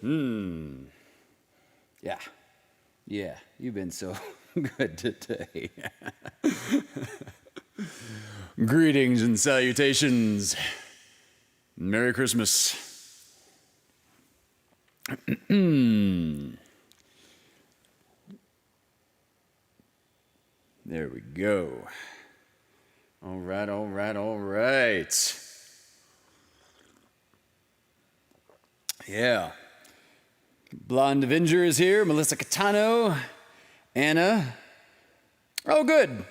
Yeah. Yeah, you've been so good today. Greetings and salutations. Merry Christmas. There we go. All right, all right, all right. Yeah. Blonde Avenger is here. Melissa Catano. Anna. Oh, good.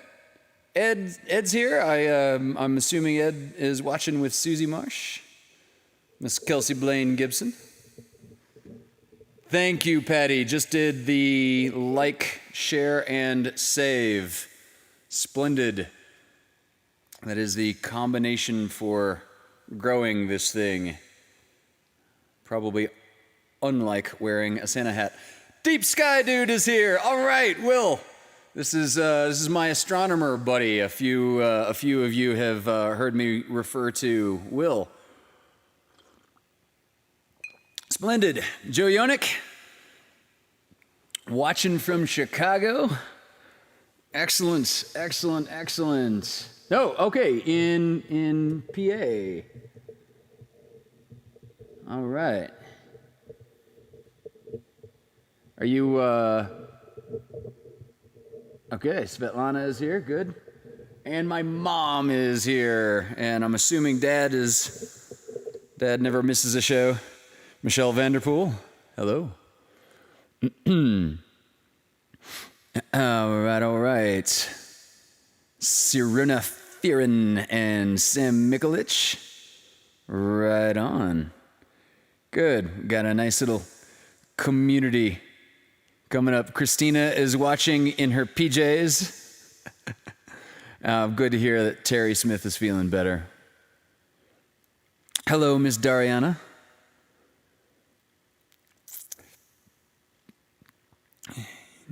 Ed's here. I'm assuming Ed is watching with Susie Marsh. Miss Kelsey Blaine Gibson. Thank you, Patty. Just did the like, share, and save. Splendid. That is the combination for growing this thing. Probably unlike wearing a Santa hat. Deep Sky Dude is here. All right, Will. This is my astronomer buddy. A few of you have heard me refer to Will. Splendid. Joe Yonick, watching from Chicago. Excellent, excellent, excellent. Oh, okay, in PA. All right. Are you, okay, Svetlana is here, good. And my mom is here, and I'm assuming Dad never misses a show. Michelle Vanderpool, hello. All right. Siruna Fearon and Sam Mikulich, right on. Good, got a nice little community coming up. Christina is watching in her PJs. Good to hear that Terry Smith is feeling better. Hello, Miss Dariana.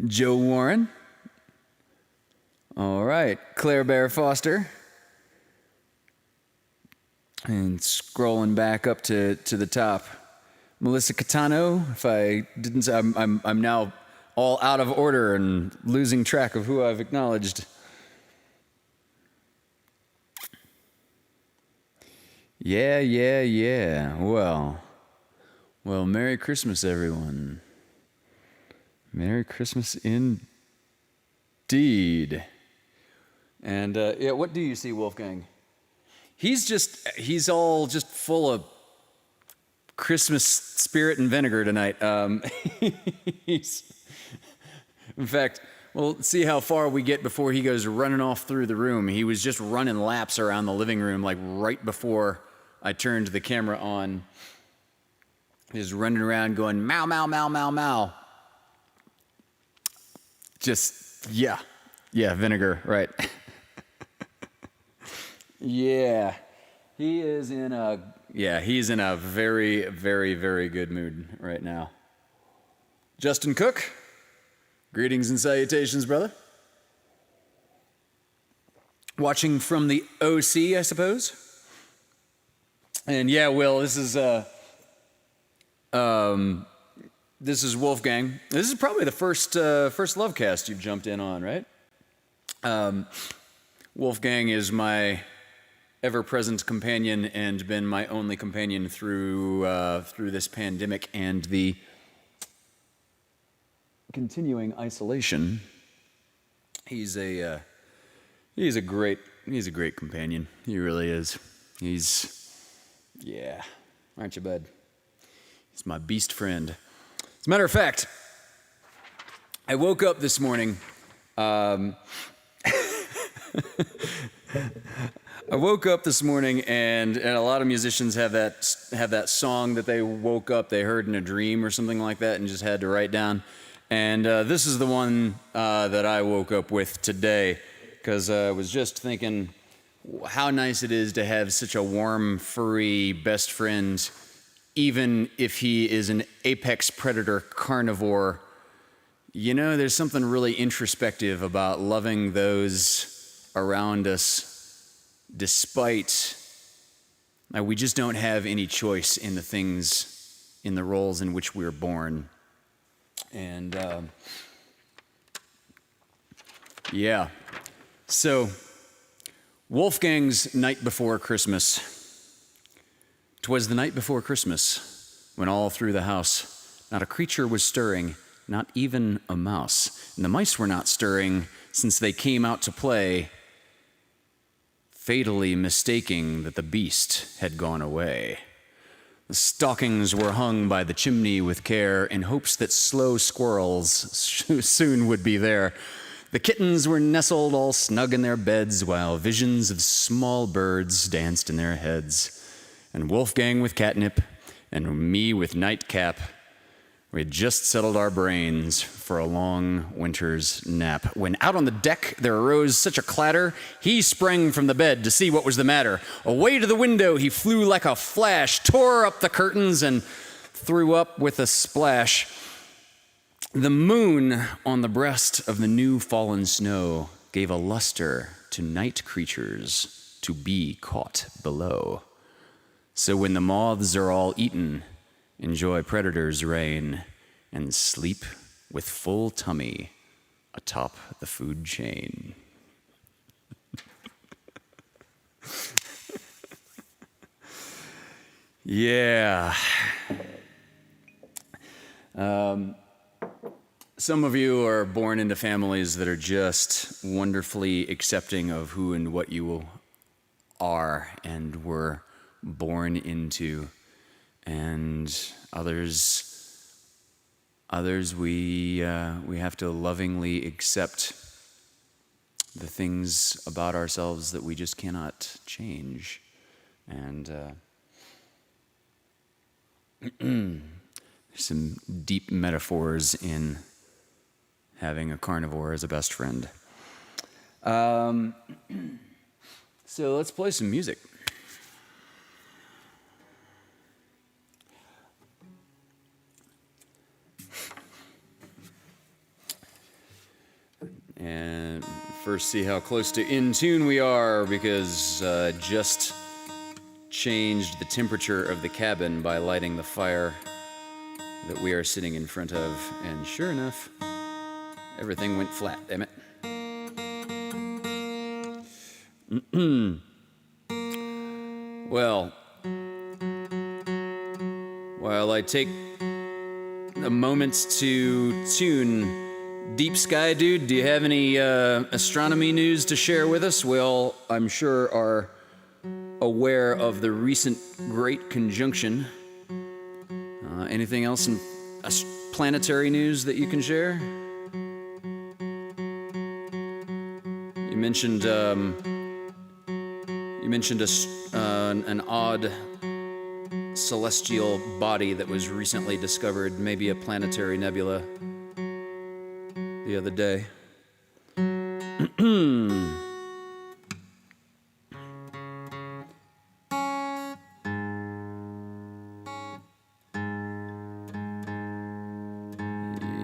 Joe Warren. All right, Claire Bear Foster. And scrolling back up to the top. Melissa Catano, if I didn't say, I'm now all out of order and losing track of who I've acknowledged. Yeah. Well, Merry Christmas, everyone. Merry Christmas indeed. And yeah, what do you see, Wolfgang? He's all just full of Christmas spirit and vinegar tonight. In fact, we'll see how far we get before he goes running off through the room. He was just running laps around the living room, like right before I turned the camera on. He's running around going, meow, meow, meow, meow, meow. Just, yeah, vinegar, right. Yeah, he's in a very, very, very good mood right now. Justin Cook, greetings and salutations, brother. Watching from the OC, I suppose. And yeah, Will, this is Wolfgang. This is probably the first LoveCAST you've jumped in on, right? Wolfgang is my ever-present companion and been my only companion through this pandemic and the continuing isolation. He's a great companion. He really is. Aren't you, bud? He's my beast friend. As a matter of fact, I woke up this morning. I woke up this morning, and a lot of musicians have that song that they woke up, they heard in a dream or something like that, and just had to write down. And this is the one that I woke up with today, because I was just thinking how nice it is to have such a warm, furry best friend, even if he is an apex predator carnivore. You know, there's something really introspective about loving those around us, despite we just don't have any choice in the things in the roles in which we're born. And yeah, so Wolfgang's Night Before Christmas. 'Twas the night before Christmas, when all through the house not a creature was stirring, not even a mouse. And the mice were not stirring, since they came out to play, fatally mistaking that the beast had gone away. The stockings were hung by the chimney with care, in hopes that slow squirrels soon would be there. The kittens were nestled all snug in their beds, while visions of small birds danced in their heads. And Wolfgang with catnip, and me with nightcap, we had just settled our brains for a long winter's nap, when out on the deck there arose such a clatter, he sprang from the bed to see what was the matter. Away to the window he flew like a flash, tore up the curtains, and threw up with a splash the moon on the breast of the new fallen snow gave a luster to night creatures to be caught below. So when the moths are all eaten, enjoy predators' reign, and sleep with full tummy atop the food chain. Yeah. Some of you are born into families that are just wonderfully accepting of who and what you are and were born into, and others we have to lovingly accept the things about ourselves that we just cannot change. And some deep metaphors in having a carnivore as a best friend. So let's play some music. And first see how close to in tune we are, because just changed the temperature of the cabin by lighting the fire that we are sitting in front of, and sure enough, everything went flat, damn it. Well, while I take a moment to tune Deep Sky Dude, do you have any astronomy news to share with us? We all, I'm sure, are aware of the recent Great Conjunction. Anything else in planetary news that you can share? You mentioned an odd celestial body that was recently discovered, maybe a planetary nebula, the other day.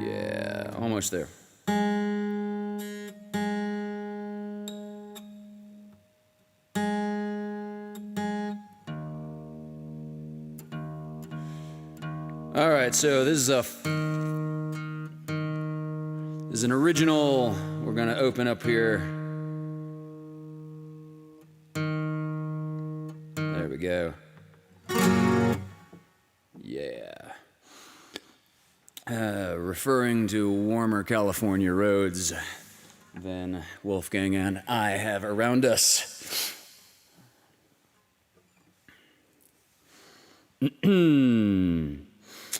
Yeah, almost there. All right, so this is an original. We're gonna open up here. There we go. Yeah. Referring to warmer California roads than Wolfgang and I have around us.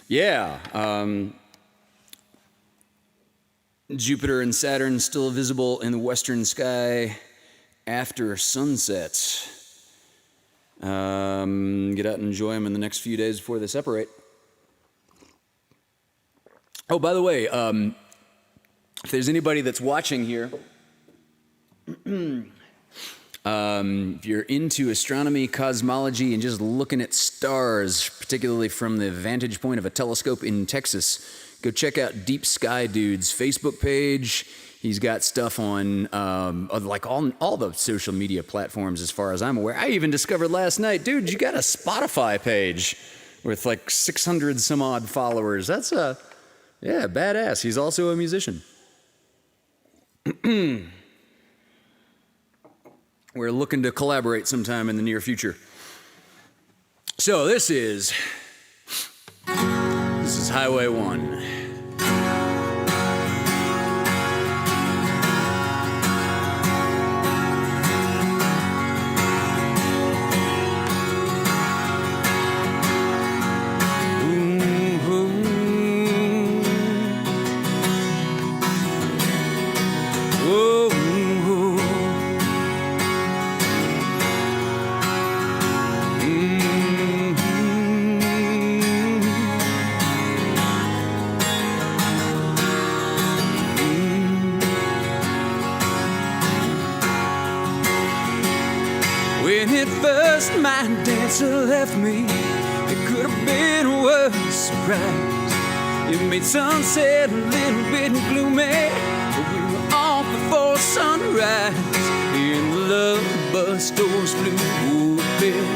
Yeah. Jupiter and Saturn still visible in the western sky after sunset. Get out and enjoy them in the next few days before they separate. Oh, by the way, if there's anybody that's watching here, if you're into astronomy, cosmology, and just looking at stars, particularly from the vantage point of a telescope in Texas, go check out Deep Sky Dude's Facebook page. He's got stuff on like all the social media platforms as far as I'm aware. I even discovered last night, dude, you got a Spotify page. with like 600 some odd followers. That's badass. He's also a musician. We're looking to collaborate sometime in the near future. So this is Highway 1. When at first my dancer left me, it could have been a worse surprise. It made sunset a little bit gloomy, but we were off before sunrise. And the love bus doors flew open,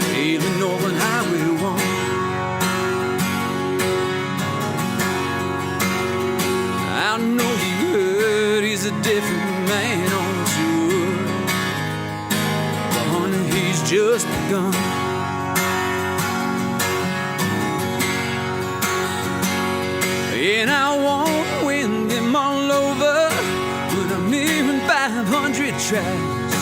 sailing over Highway 1. I know you heard he's a different man on tour, but honey, he's just begun. And I won't win them all over, but I'm nearing 500 tracks,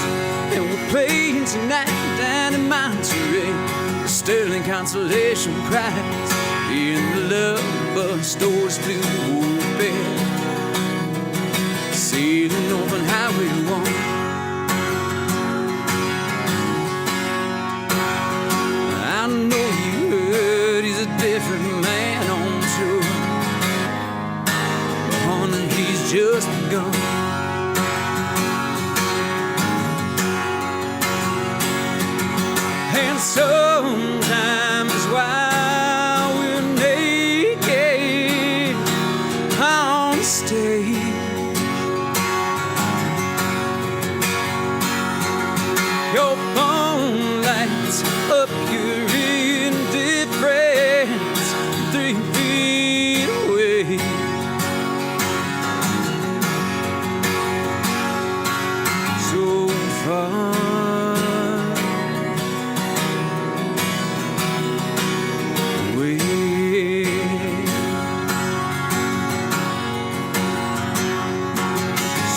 and we're playing tonight down in Monterey, the Sterling Consolation Prize. And the love bus doors flew open, sailing over Highway 1. I know you heard he's a different man on tour, but honey, he's just begun. And sometimes while we're naked on stage, your phone lights up your indifference 3 feet away. So far away.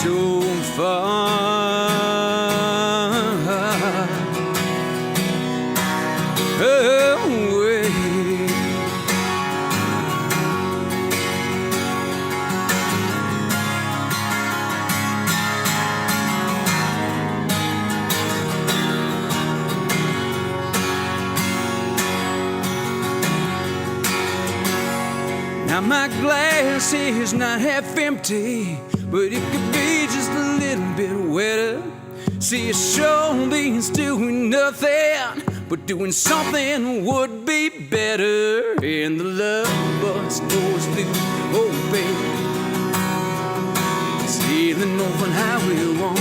So far away. Now my glass is not half empty, but it could be just a little bit wetter. See, a show means doing nothing, but doing something would be better. And the love bus doors flew open, sailing over Highway 1.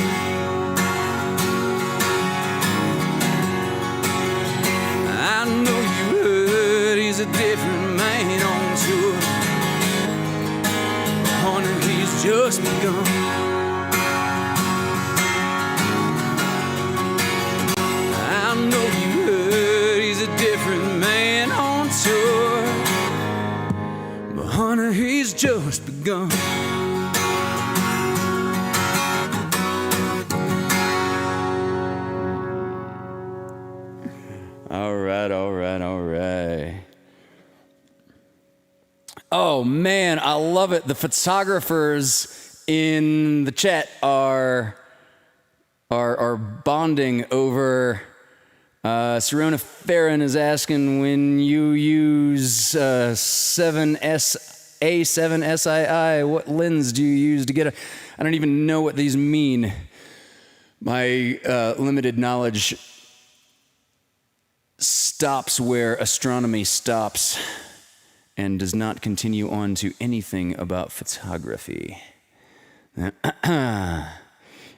I know you heard he's a different man on tour, but honey, he's just begun. I know you heard he's a different man on tour, but honey, he's just begun. All right, all right, all right. Oh man, I love it. The photographers in the chat are bonding over. Serona Farron is asking when you use A7SII, what lens do you use to get a? I don't even know what these mean. My limited knowledge stops where astronomy stops and does not continue on to anything about photography.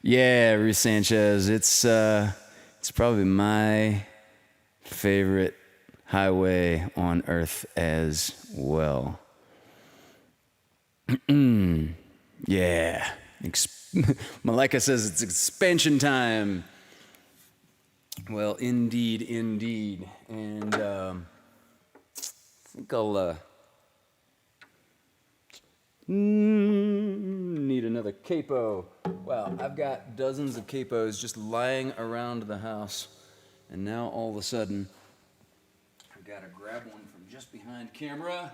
Yeah, Ruth Sanchez, it's probably my favorite highway on earth as well. Yeah. Malika says it's expansion time. Well, indeed, indeed. And I think I'll need another capo. Wow, I've got dozens of capos just lying around the house. And now all of a sudden, I gotta grab one from just behind camera.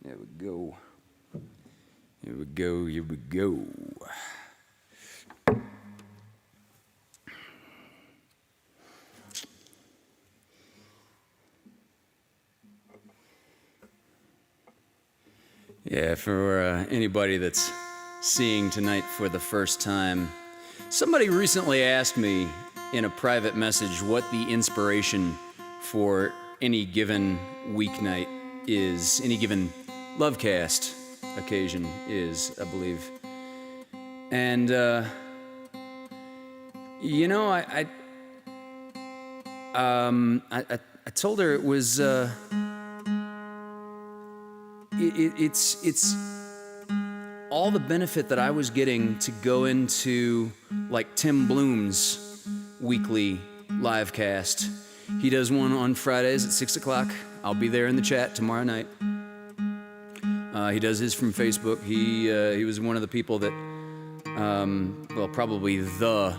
There we go. Here we go, here we go. Yeah, for anybody that's seeing tonight for the first time, somebody recently asked me in a private message what the inspiration for any given weeknight is, any given LoveCAST occasion is, I believe. And, you know, I told her it was, it's all the benefit that I was getting to go into, like, Tim Bloom's weekly LoveCAST. He does one on Fridays at 6 o'clock. I'll be there in the chat tomorrow night. He does his from Facebook. He was one of the people that, well, probably the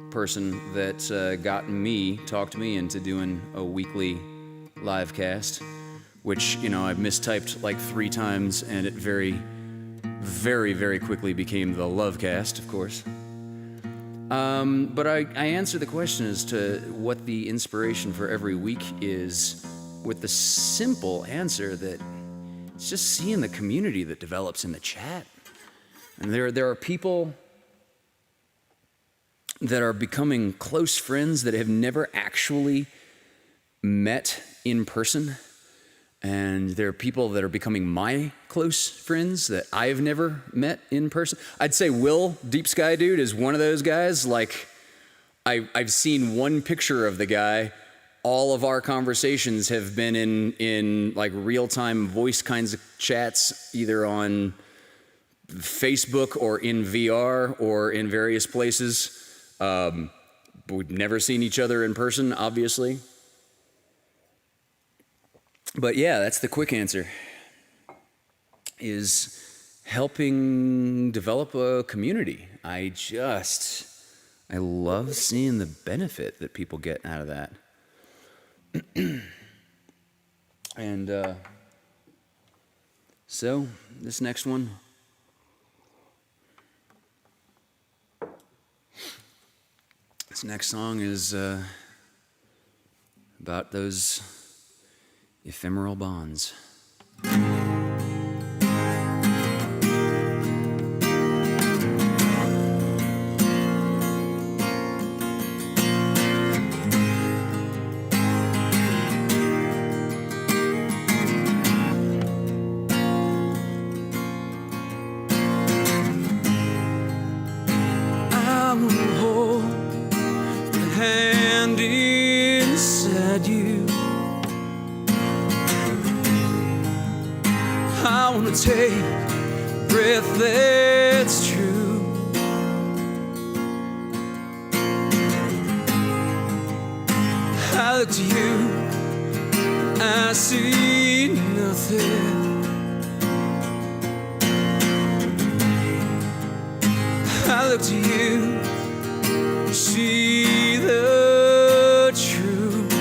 person that talked me into doing a weekly LoveCAST, which, you know, I've mistyped like 3 times, and it very, very, very quickly became the LoveCAST, of course. But I answer the question as to what the inspiration for every week is with the simple answer that it's just seeing the community that develops in the chat. And there are people that are becoming close friends that have never actually met in person. And there are people that are becoming my close friends that I've never met in person. I'd say Will, Deep Sky Dude, is one of those guys. Like, I've seen one picture of the guy. All of our conversations have been in like real-time voice kinds of chats, either on Facebook or in VR or in various places. But we've never seen each other in person, obviously. But yeah, that's the quick answer, is helping develop a community. I love seeing the benefit that people get out of that. And so this next one, this next song is about those ephemeral bonds. I will hold the hand inside you. I wanna take a breath that's true. I look to you, I see nothing. I look to you, see the truth.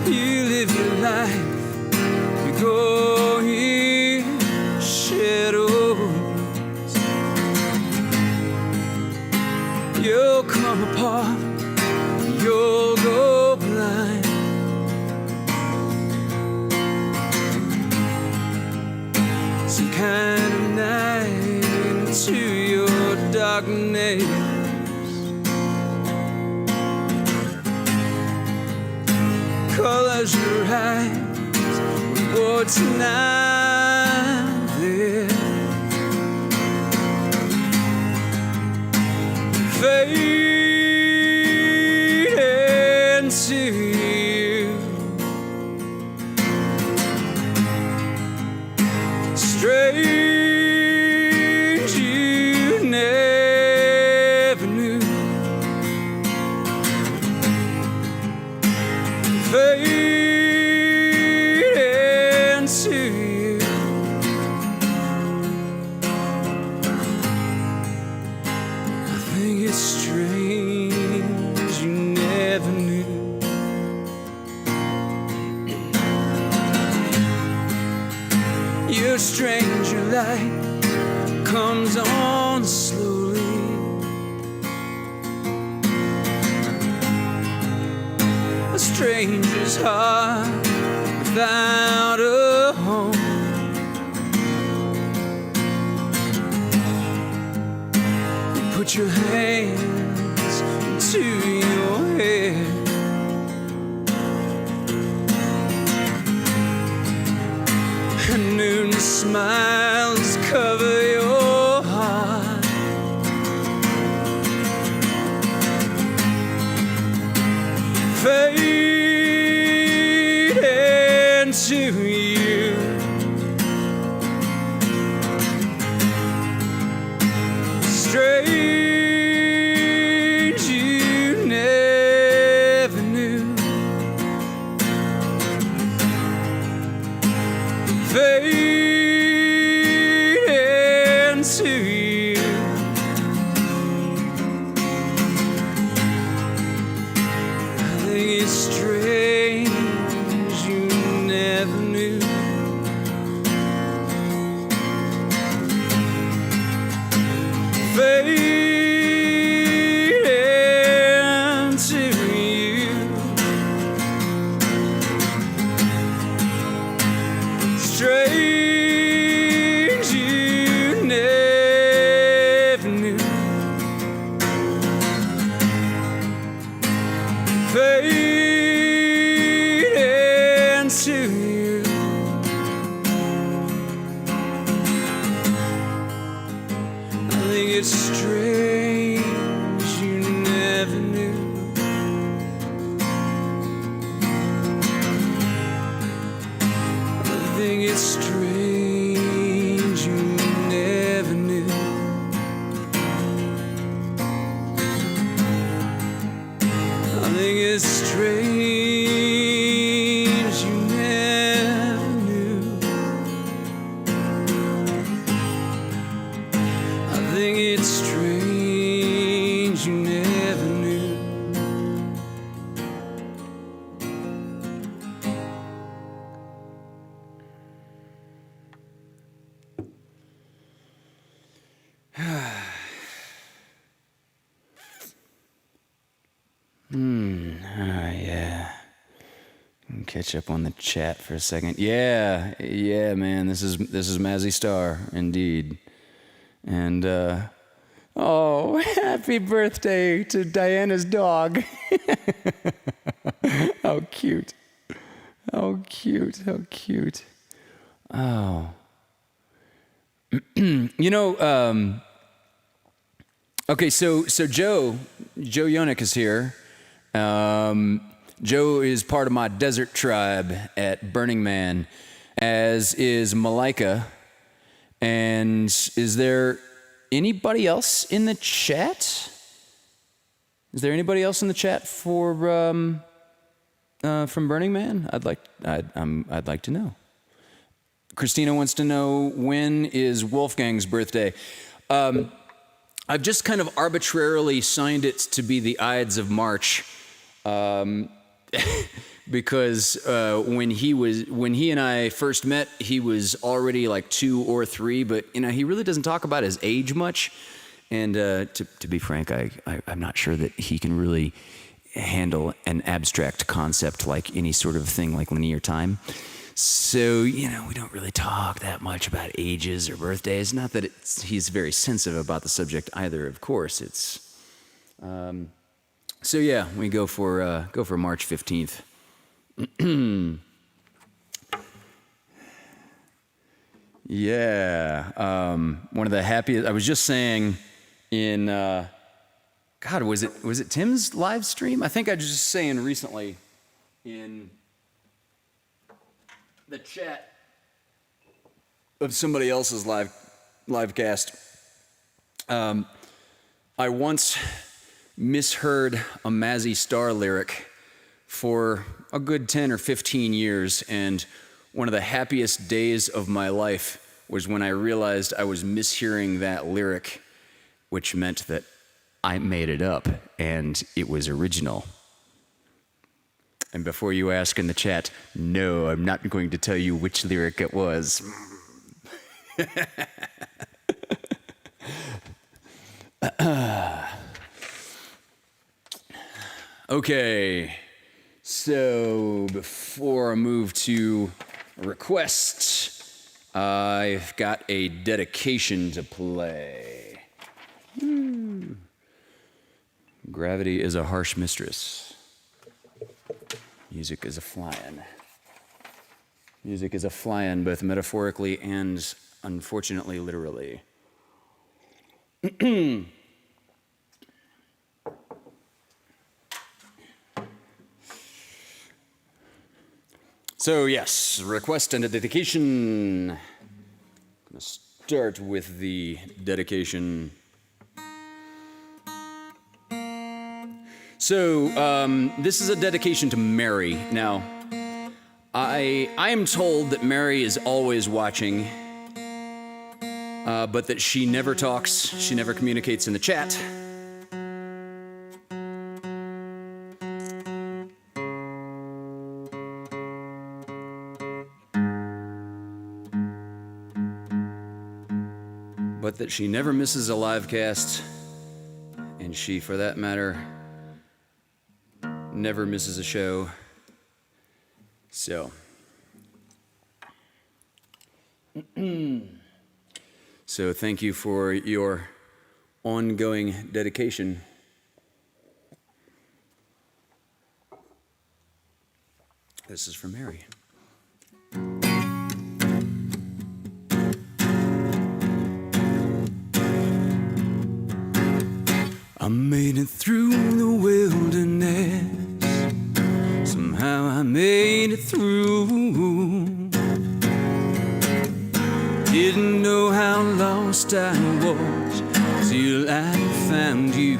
You live your life, you go in shadows. You'll come apart, you'll go blind. Some kind of night into your darkness. colors your eyes with what's not there. Fade into you, strange you never knew. Fade into you. I think it's strange you never knew. Your stranger light comes on slowly. A stranger's heart without a home. You put your hands into your head. And noon smiles cover your heart. Fade into you. Strange you never knew. Fade into you. I think it's strange you never knew. Fade into you. Strange you never knew. Fade into you. I think it's strange you never knew. I think it's strange you never knew. I think it's strange you never knew. I think it's strange you never knew. Yeah. Catch up on the chat for a second. Yeah, man. This is Mazzy Star, indeed. And oh, happy birthday to Diana's dog. How cute. How cute. How cute. Oh. You know, okay, so Joe Yonik is here. Joe is part of my desert tribe at Burning Man, as is Malika. And is there anybody else in the chat? Is there anybody else in the chat for from Burning Man? I'd like to know. Christina wants to know, when is Wolfgang's birthday? I've just kind of arbitrarily signed it to be the Ides of March, because when he and I first met, he was already like 2 or 3, but you know, he really doesn't talk about his age much. And to be frank, I'm not sure that he can really handle an abstract concept like any sort of thing like linear time. So, you know, we don't really talk that much about ages or birthdays. Not that he's very sensitive about the subject either, of course. It's so yeah, we go for March 15th. Yeah, one of the happiest. I was just saying in God, was it Tim's live stream? I think I was just saying recently in the chat of somebody else's LoveCAST. I once misheard a Mazzy Star lyric for a good 10 or 15 years, and one of the happiest days of my life was when I realized I was mishearing that lyric, which meant that I made it up and it was original. And before you ask in the chat, no, I'm not going to tell you which lyric it was. Okay, so before I move to requests, I've got a dedication to play. Gravity is a harsh mistress. Music is a flying. Music is a flying, both metaphorically and, unfortunately, literally. So yes, request and a dedication. I'm gonna start with the dedication. So this is a dedication to Mary. Now, I am told that Mary is always watching, but that she never talks, she never communicates in the chat. But that she never misses a LoveCAST, and she, for that matter, never misses a show. So, so thank you for your ongoing dedication. This is from Mary. I made it through the wilderness. Somehow I made it through. Didn't know how lost I was till I found you.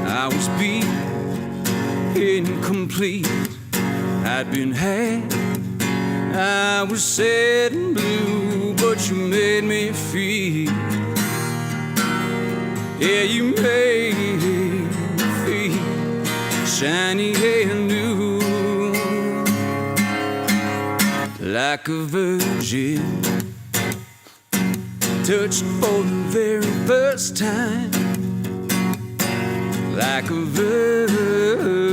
I was beat, incomplete. I'd been had, I was sad and blue, but you made me feel. Yeah, you made me feel shiny and new, like a virgin, touched for the very first time, like a virgin,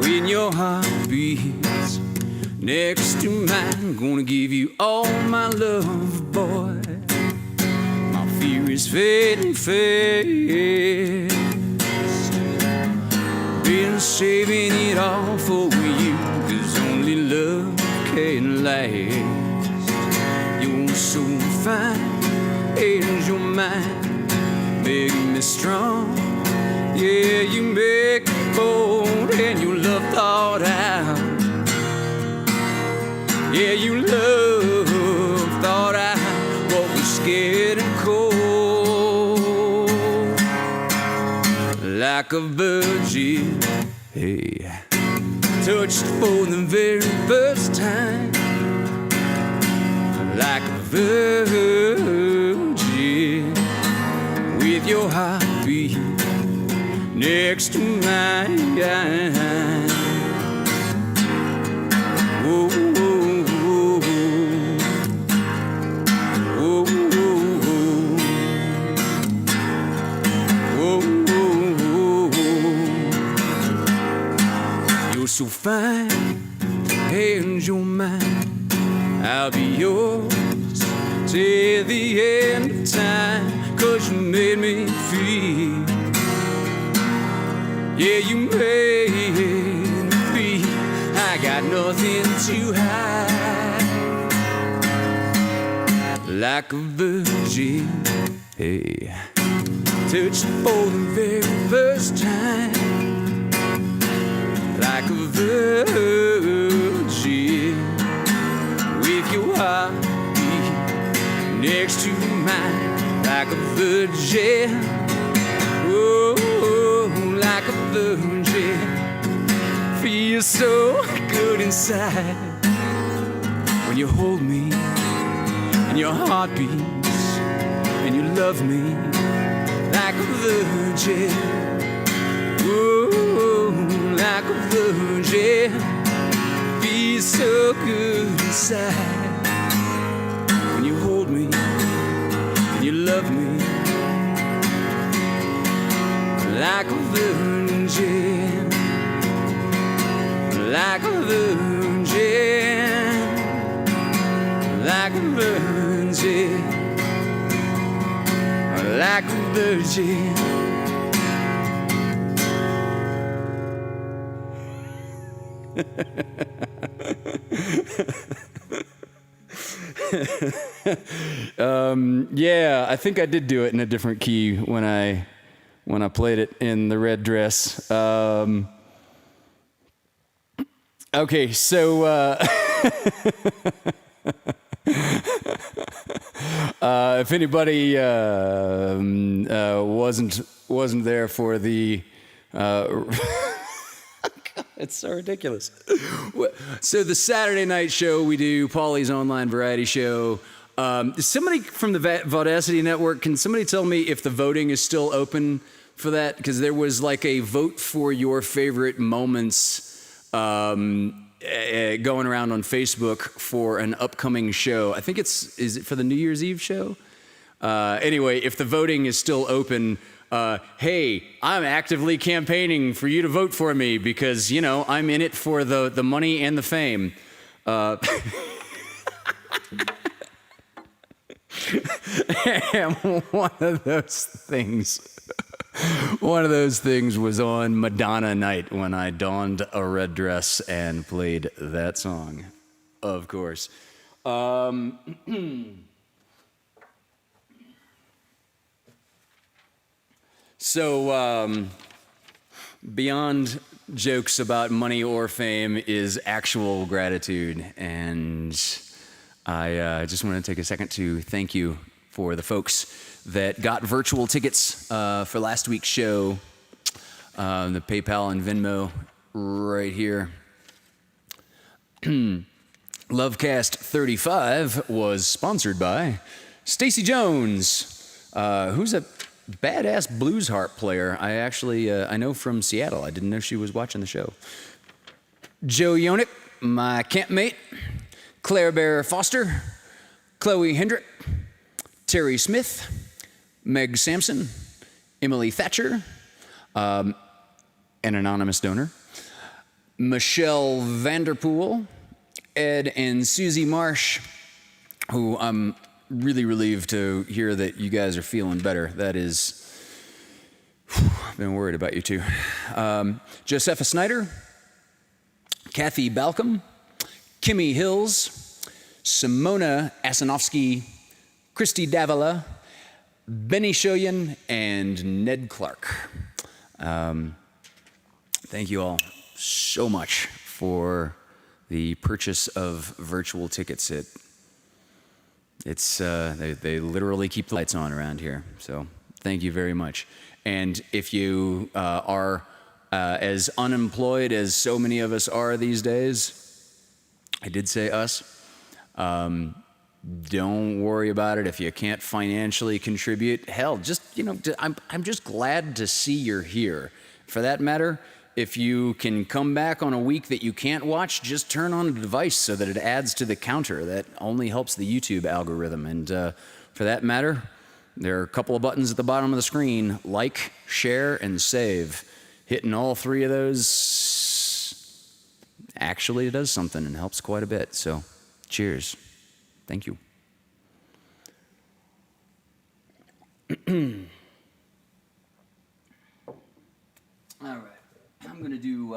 when your heart beats next to mine. Gonna give you all my love, boy. Fear is fading fast. Been saving it all for you, 'cause only love can last. You're so fine, and your mind make me strong. Yeah, you make me bold, and your love thought out. Yeah, you love thought out what was scared and cold. Like a virgin, hey, touched for the very first time. Like a virgin, with your heartbeat next to mine. Whoa, whoa, whoa, whoa, whoa, whoa. You're so fine, and you're mine. I'll be yours till the end of time, 'cause you made me feel. Yeah, you made nothing to hide. Like a virgin, hey, touched for the very first time. Like a virgin, with your heartbeat next to mine. Like a virgin, oh, like a virgin, feels so good inside when you hold me and your heart beats and you love me like a virgin, oh, like a virgin, feels so good inside when you hold me and you love me like a virgin, like a virgin, like a virgin, like a virgin. Yeah, I think I did do it in a different key when I played it in the red dress. Okay, so if anybody wasn't there for the it's so ridiculous. So the Saturday night show we do, Paulie's online variety show. Somebody from the Vaudacity Network, can somebody tell me if the voting is still open for that? Because there was like a vote for your favorite moments going around on Facebook for an upcoming show. I think is it for the New Year's Eve show? Anyway, if the voting is still open, hey, I'm actively campaigning for you to vote for me because, you know, I'm in it for the money and the fame. And one of those things was on Madonna night when I donned a red dress and played that song, of course. So, beyond jokes about money or fame is actual gratitude. And I just want to take a second to thank you for the folks that got virtual tickets for last week's show. The PayPal and Venmo right here. LoveCAST 35 was sponsored by Stacy Jones, who's a badass blues harp player. I know from Seattle. I didn't know she was watching the show. Joe Yonick, my campmate. Claire Bear Foster, Chloe Hendrick, Terry Smith, Meg Sampson, Emily Thatcher, an anonymous donor, Michelle Vanderpool, Ed and Susie Marsh, who I'm really relieved to hear that you guys are feeling better. That is, I've been worried about you too. Josepha Snyder, Kathy Balcom, Kimmy Hills, Simona Asanovsky, Christy Davila, Benny Shoyan, and Ned Clark. Thank you all so much for the purchase of virtual tickets. They literally keep the lights on around here. So thank you very much. And if you are as unemployed as so many of us are these days, I did say us. Don't worry about it if you can't financially contribute. Hell, just, I'm just glad to see you're here. For that matter, if you can come back on a week that you can't watch, just turn on a device so that it adds to the counter. That only helps the YouTube algorithm. And for that matter, there are a couple of buttons at the bottom of the screen: like, share, and save. Hitting all three of those actually does something and helps quite a bit. So, cheers. Thank you. All right. I'm going to do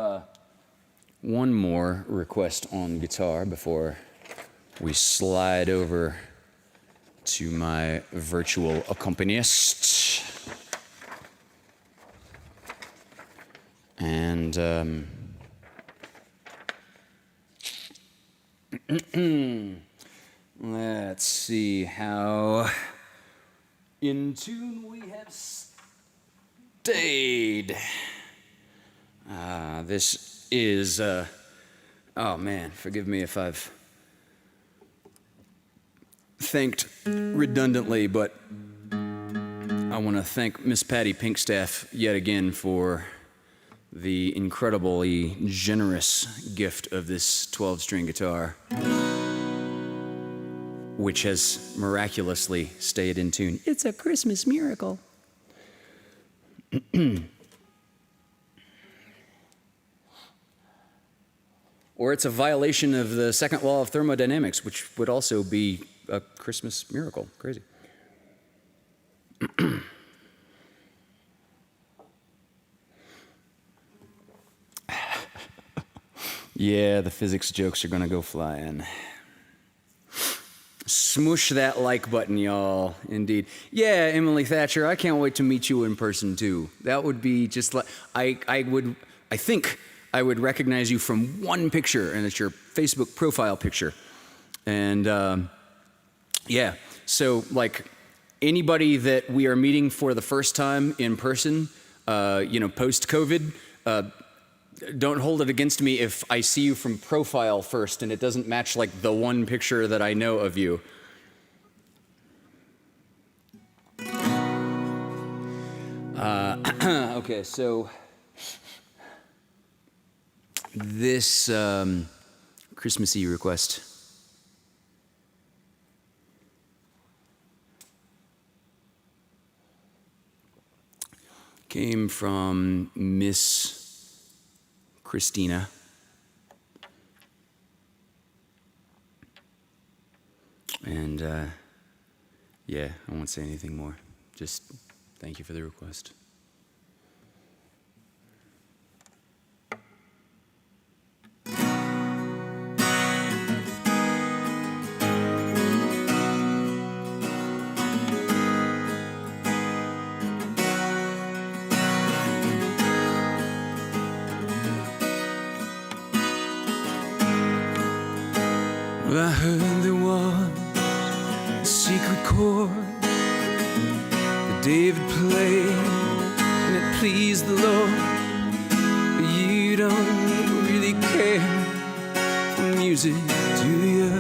one more request on guitar before we slide over to my virtual accompanist. And let's see how in tune we have stayed. This is, oh man, forgive me if I've thanked redundantly, but I want to thank Miss Patty Pinkstaff yet again for the incredibly generous gift of this 12-string guitar, which has miraculously stayed in tune. It's a Christmas miracle. Or it's a violation of the second law of thermodynamics, which would also be a Christmas miracle. Crazy. Yeah, the physics jokes are gonna go flying. Smoosh that like button, y'all. Indeed. Yeah, Emily Thatcher, I can't wait to meet you in person too. That would be just like, I think I would recognize you from one picture, and it's your Facebook profile picture. And yeah, so like anybody that we are meeting for the first time in person, post-COVID, don't hold it against me if I see you from profile first and it doesn't match like the one picture that I know of you. Okay, so this Christmassy request came from Miss Christina. And yeah, I won't say anything more. Just thank you for the request. Well, I heard there was a secret chord that David played, and it pleased the Lord. But you don't really care for music, do you?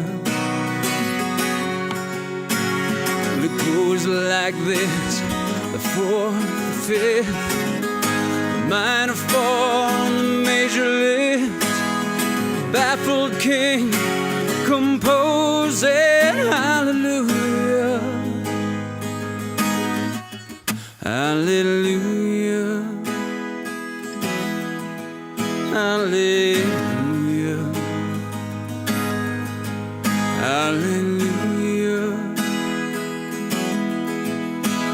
Well, it goes like this: the fourth, the fifth, the minor fall, the major lift, baffled king composing hallelujah, hallelujah, hallelujah, hallelujah,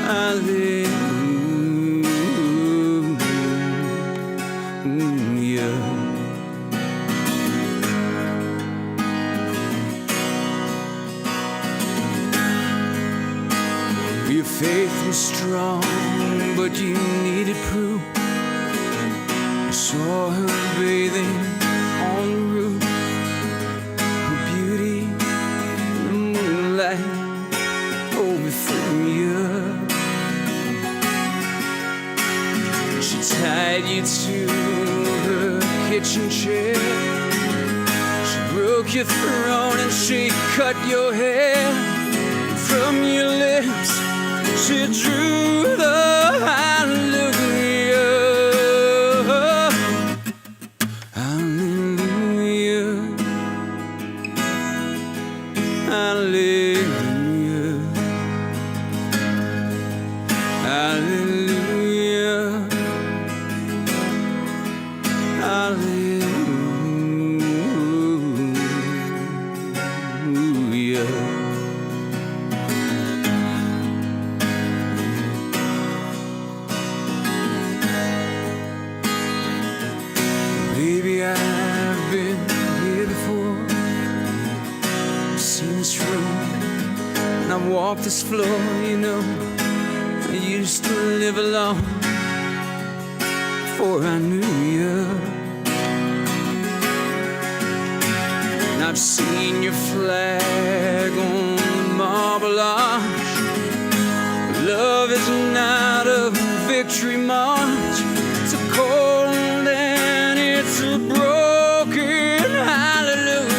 hallelujah. Your faith was strong, but you needed proof. You saw her bathing on the roof, her beauty in the moonlight overthrew you. She tied you to her kitchen chair, she broke your throne and she cut your hair. From your lips she drew the hallelujah, hallelujah, hallelujah, hallelujah, hallelujah. Baby, I've I've walked this floor, you know, I used to live alone before I knew you. And I've seen your flag on the Marble Arch. Love is not a victory march. It's a cold and it's a broken hallelujah.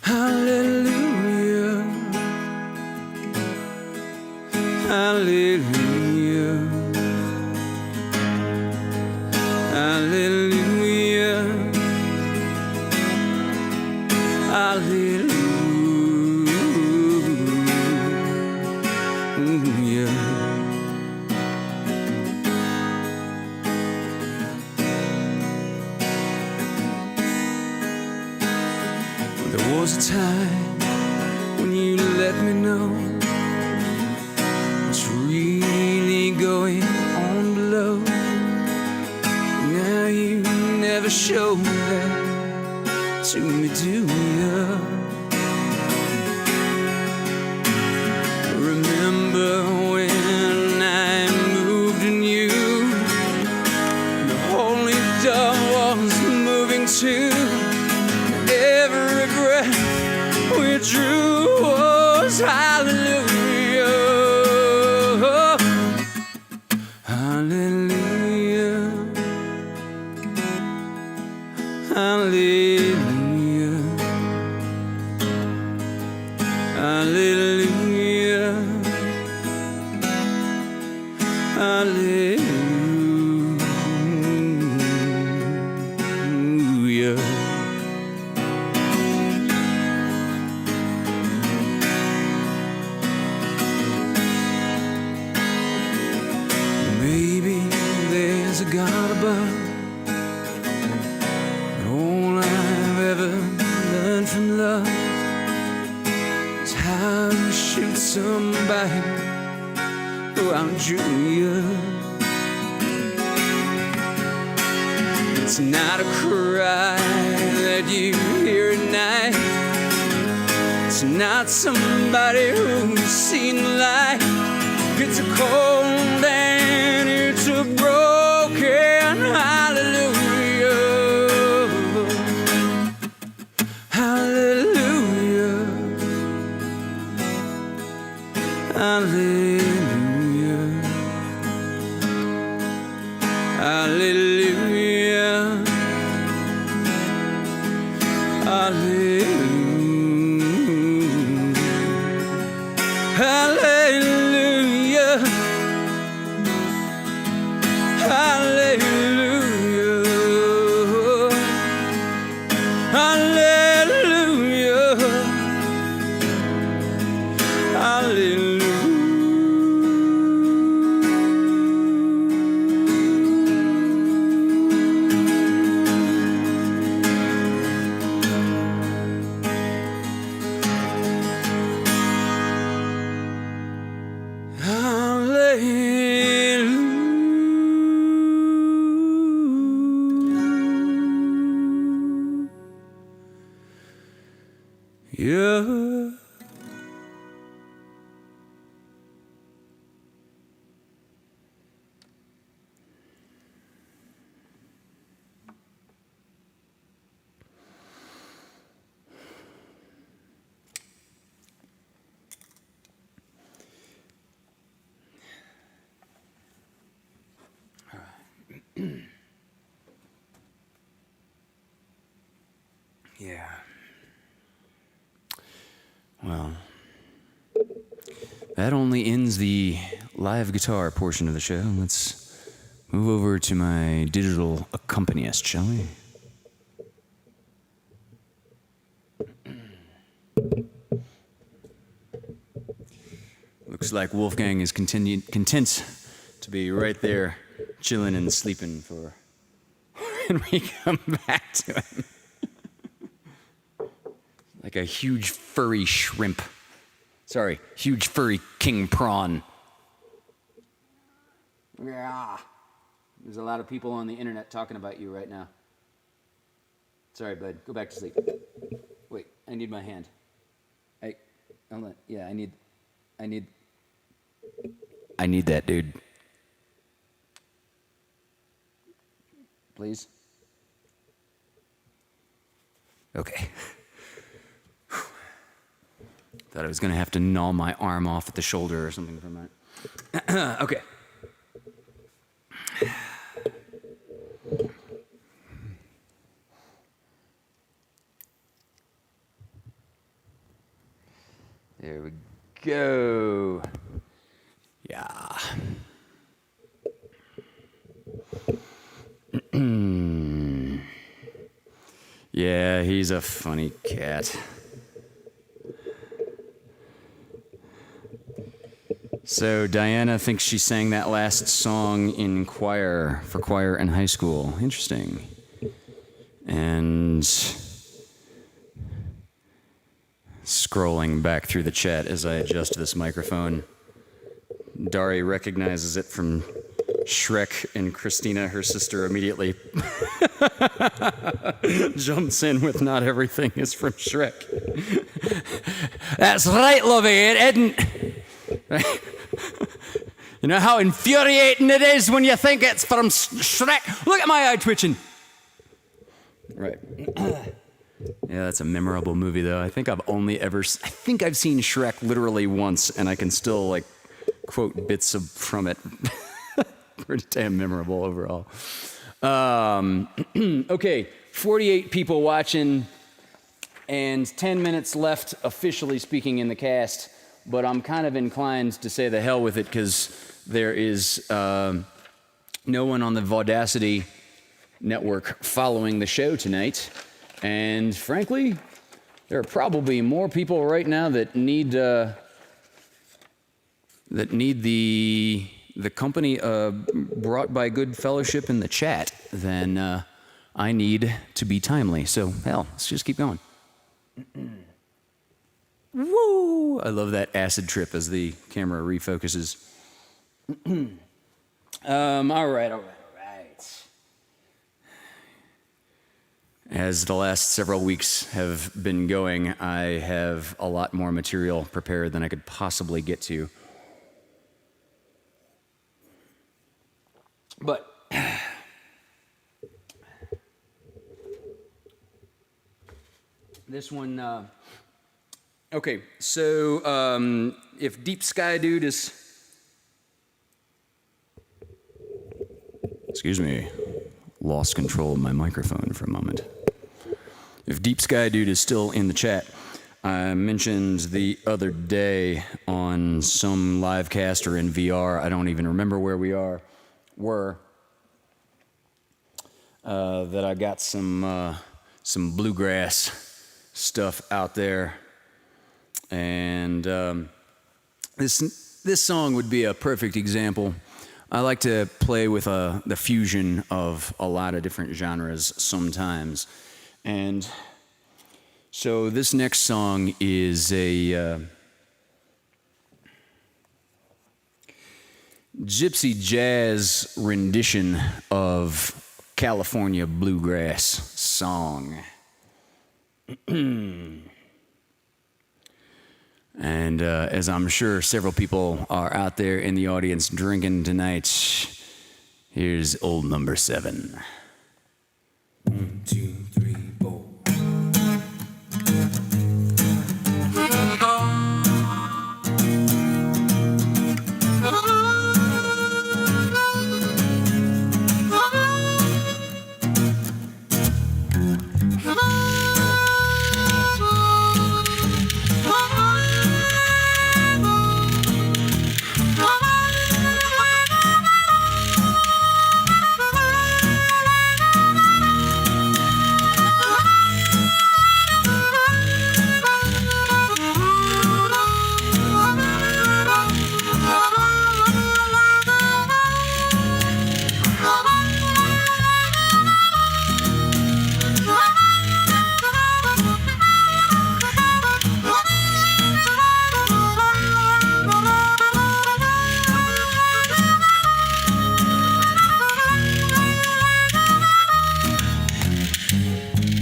Hallelujah. Hallelujah. Hallelujah. Hallelujah. There was a time when you let me know what's really going on below. Now you never show that to me, do you? Remember when I moved in you, the holy dove was moving too. Every breath we drew was hallelujah. Hallelujah. Hallelujah. Hallelujah. Hallelujah. Maybe there's a God above, but all I've ever learned from love is how you shoot somebody who outdrew you. It's not a cry that you hear at night. It's not somebody who's seen the light. It's a cold and it's a broken hallelujah. Hallelujah. Hallelujah. Hallelujah. Hallelujah. Hallelujah. Hallelujah. Hallelujah. Hallelujah. Yeah. Yeah. Well, that only ends the live guitar portion of the show. Let's move over to my digital accompanist, shall we? Looks like Wolfgang is content to be right there, chilling and sleeping for when we come back to him. Like a huge furry shrimp. Sorry, huge furry king prawn. Yeah. There's a lot of people on the internet talking about you right now. Sorry, bud. Go back to sleep. Wait, I need my hand. Yeah, I need that, dude. Please? Okay. Thought I was gonna have to gnaw my arm off at the shoulder or something from that. Okay. There we go. Yeah. Yeah, he's a funny cat. So Diana thinks she sang that last song in choir, for choir in high school. Interesting. And scrolling back through the chat as I adjust this microphone, Dari recognizes it from Shrek, and Christina, her sister, immediately jumps in with "Not everything is from Shrek." That's right, Lovey, it isn't. You know how infuriating it is when you think it's from Shrek? Look at my eye twitching. Right. Yeah, that's a memorable movie, though. I think I've seen Shrek literally once, and I can still, like, quote bits from it. Pretty damn memorable overall. Okay, 48 people watching, and 10 minutes left, officially speaking, in the cast. But I'm kind of inclined to say the hell with it, because there is no one on the Vaudacity network following the show tonight. And frankly, there are probably more people right now that need the company brought by good fellowship in the chat than I need to be timely. So hell, let's just keep going. Woo! I love that acid trip as the camera refocuses. All right. As the last several weeks have been going, I have a lot more material prepared than I could possibly get to. But this one, okay, so if Deep Sky Dude is, excuse me, lost control of my microphone for a moment. If Deep Sky Dude is still in the chat, I mentioned the other day on some LoveCAST or in VR, I don't even remember where we were, that I got some bluegrass stuff out there, and this song would be a perfect example. I like to play with the fusion of a lot of different genres sometimes, and so this next song is a gypsy jazz rendition of California bluegrass song. And as I'm sure several people are out there in the audience drinking tonight, here's old number 7. 1, 2, 3, 4.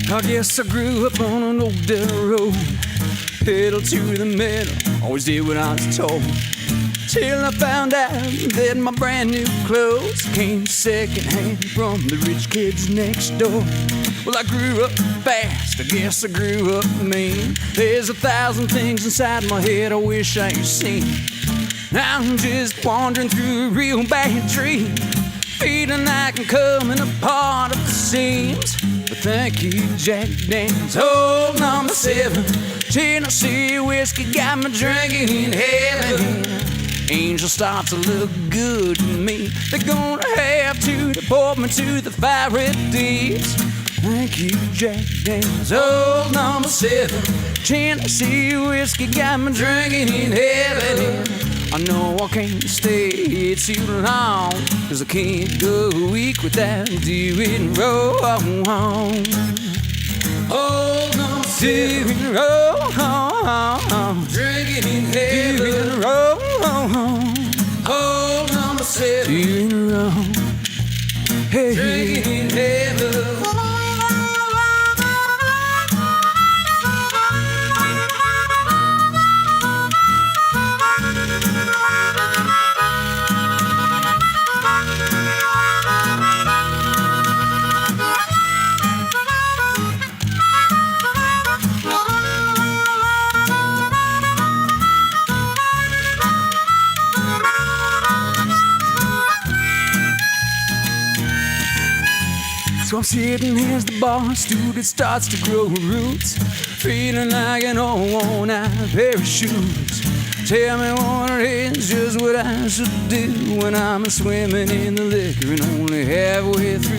I guess I grew up on an old dirt road, pedal to the metal, always did what I was told. Till I found out that my brand new clothes came secondhand from the rich kids next door. Well, I grew up fast, I guess I grew up mean. There's 1,000 things inside my head I wish I ain't seen. I'm just wandering through a real bad dream, feeling like I'm coming apart at the seams. But thank you, Jack Daniels, old number 7. Tennessee whiskey got me drinking in heaven. Angel start to look good to me. They're gonna have to deport me to the fiery deeps. Thank you, Jack Daniels, old number 7. Tennessee whiskey got me drinking in heaven. I know I can't stay here too long, 'cause I can't go a week without doing wrong. Old number 7, doing wrong, drinking in heaven. Doing wrong. Old number 7, doing wrong. Hey, drinking in heaven. So I'm sitting as the bar stool, it starts to grow roots, feeling like an old worn out pair of shoes. Tell me what it is, just what I should do when I'm swimming in the liquor and only halfway through.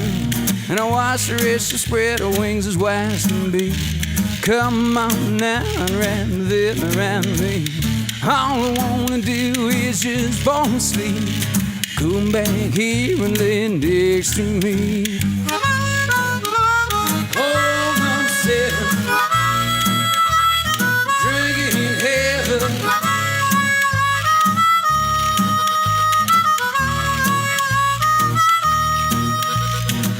And I watch the rest to spread her wings as wide as can be. Come on now and wrap them around me. All I wanna do is just fall asleep. Come back here and lay next to me. Old number 7, drinking in heaven.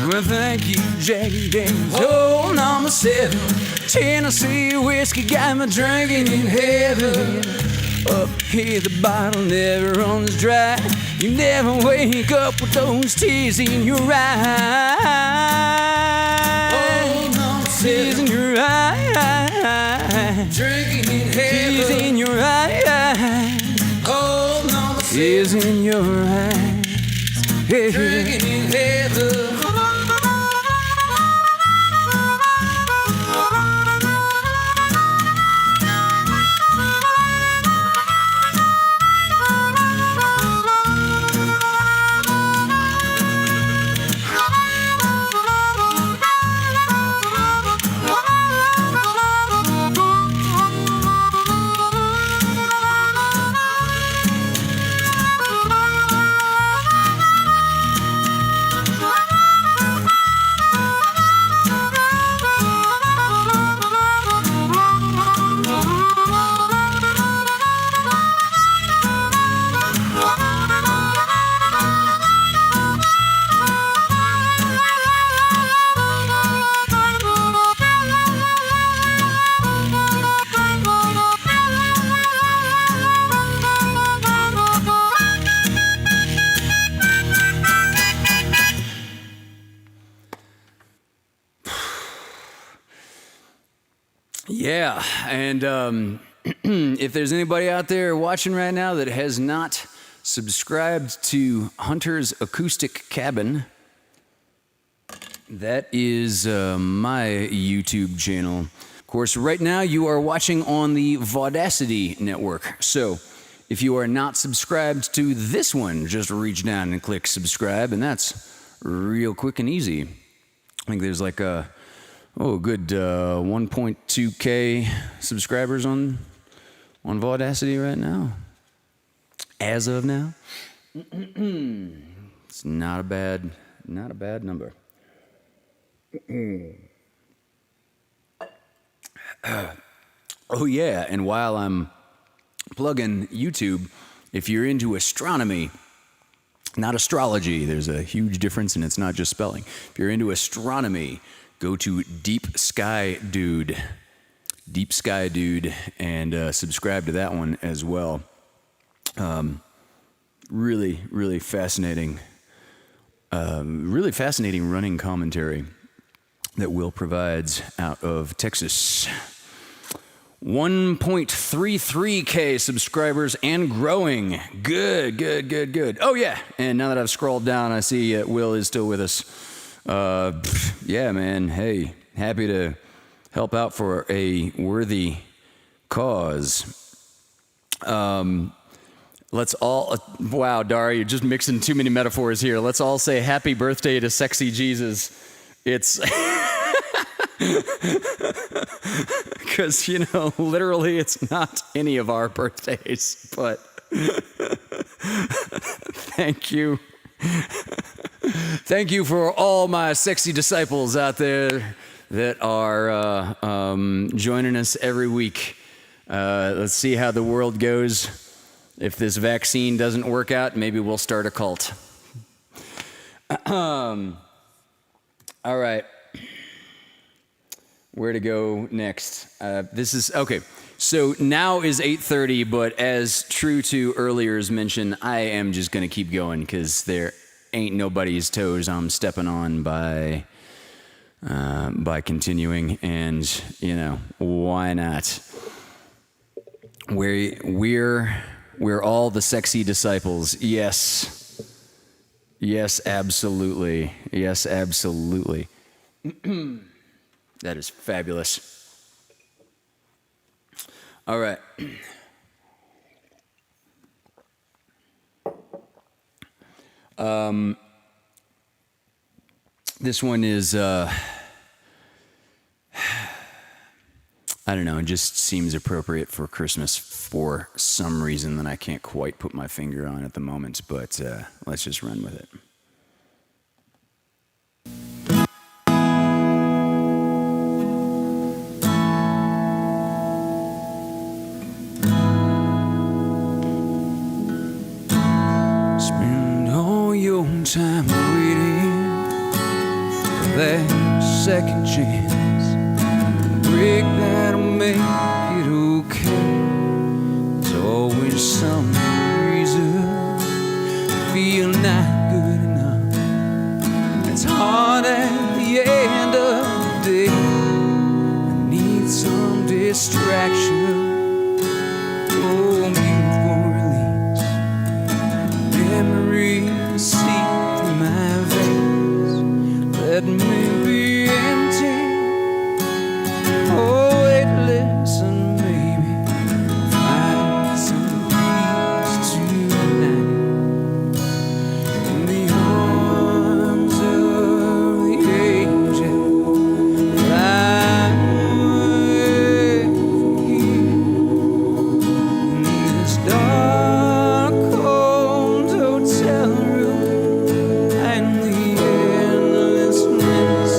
Well, thank you, Jack Daniels, old number 7. Tennessee whiskey got me drinking in heaven. Up here the bottle never runs dry. You never wake up with those tears in your eyes. Oh, no, tears in your eyes. Drinking in heaven. Tears in your eyes. Oh, no, tears in your eyes. Hey. Drinking in heaven. Yeah, and if there's anybody out there watching right now that has not subscribed to Hunter's Acoustic Cabin, that is my YouTube channel. Of course, right now you are watching on the Vaudacity network. So if you are not subscribed to this one, just reach down and click subscribe, and that's real quick and easy. I think there's like a good 1.2K subscribers on Vaudacity right now. As of now, it's not a bad number. Oh yeah, and while I'm plugging YouTube, if you're into astronomy, not astrology, there's a huge difference and it's not just spelling. If you're into astronomy, go to Deep Sky Dude. Deep Sky Dude, and subscribe to that one as well. Really, really fascinating running commentary that Will provides out of Texas. 1.33K subscribers and growing. Good. Oh, yeah. And now that I've scrolled down, I see Will is still with us. Yeah, man. Hey, happy to help out for a worthy cause. Let's all, wow, Dara, you're just mixing too many metaphors here. Let's all say happy birthday to sexy Jesus. It's, because, literally it's not any of our birthdays, but thank you. Thank you for all my sexy disciples out there that are joining us every week. Let's see how the world goes. If this vaccine doesn't work out, maybe we'll start a cult. All right. Where to go next? This is, okay. So now is 8:30, but as true to earlier's mention, I am just going to keep going because there ain't nobody's toes I'm stepping on by continuing, and, why not? We're all the sexy disciples. Yes. Yes, absolutely. Yes, absolutely. That is fabulous. All right. This one is, I don't know, it just seems appropriate for Christmas for some reason that I can't quite put my finger on at the moment, but let's just run with it. Spend all your time waiting for that second chance. Break that'll make it okay. There's always some reason to feel not good enough. It's hard at the end of the day. I need some distraction. Oh, beautiful release. Memories seep through my veins. Let me be empty. Oh, wait, listen, baby. Find some peace tonight in the arms of the angel. Fly away from here in this dark, cold hotel room and the endlessness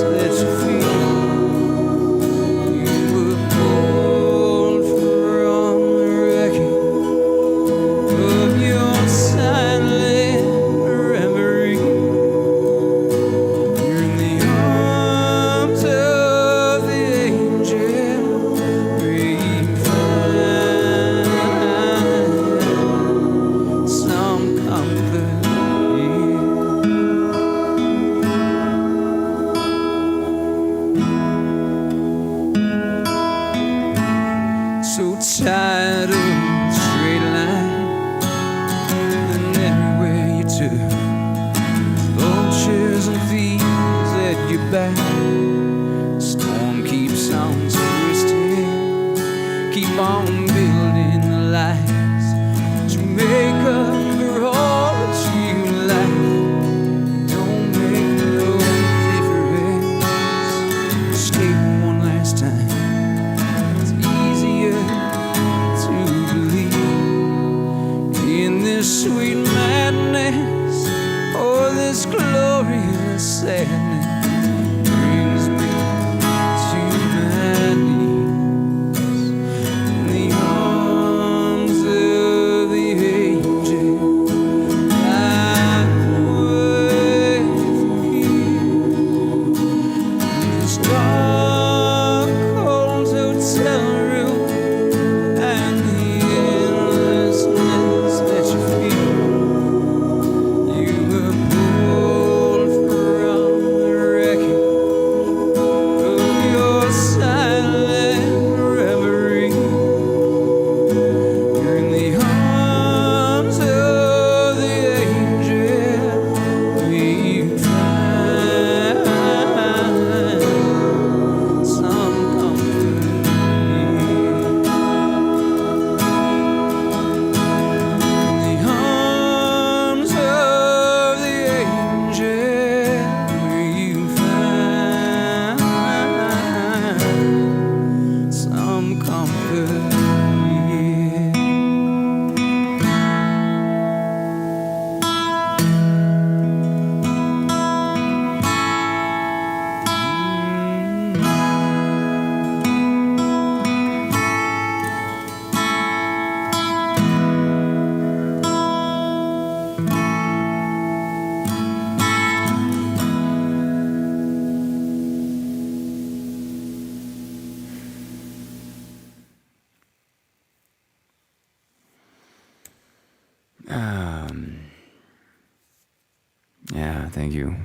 Yeah, thank you.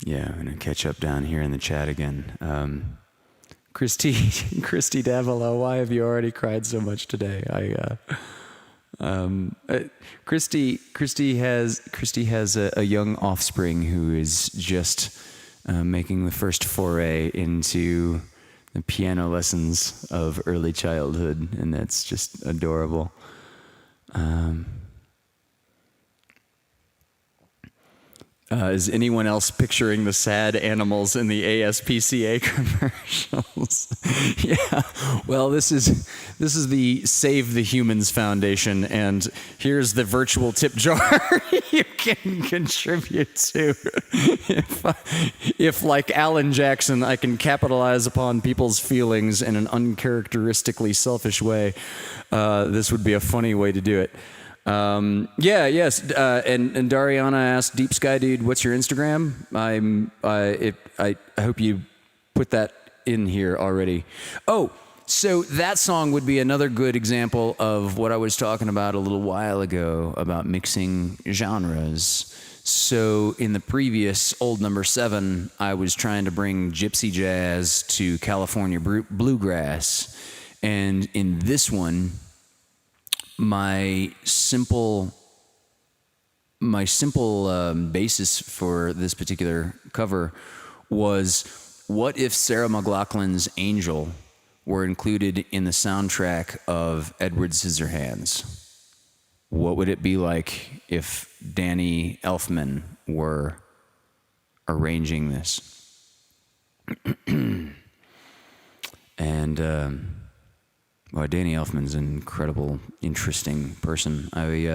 Yeah, I'm gonna catch up down here in the chat again. Christy Davila, why have you already cried so much today? Christy has a young offspring who is just making the first foray into the piano lessons of early childhood, and that's just adorable. Is anyone else picturing the sad animals in the ASPCA commercials? Yeah. Well, this is the Save the Humans Foundation, and here's the virtual tip jar you can contribute to. If like Alan Jackson, I can capitalize upon people's feelings in an uncharacteristically selfish way, this would be a funny way to do it. And Dariana asked, Deep Sky Dude, what's your Instagram? I hope you put that in here already. Oh, so that song would be another good example of what I was talking about a little while ago about mixing genres. So in the previous old number 7, I was trying to bring gypsy jazz to California bluegrass. And in this one, my simple basis for this particular cover was, what if Sarah McLachlan's Angel were included in the soundtrack of Edward Scissorhands? What would it be like if Danny Elfman were arranging this? And well, Danny Elfman's an incredible, interesting person. Danny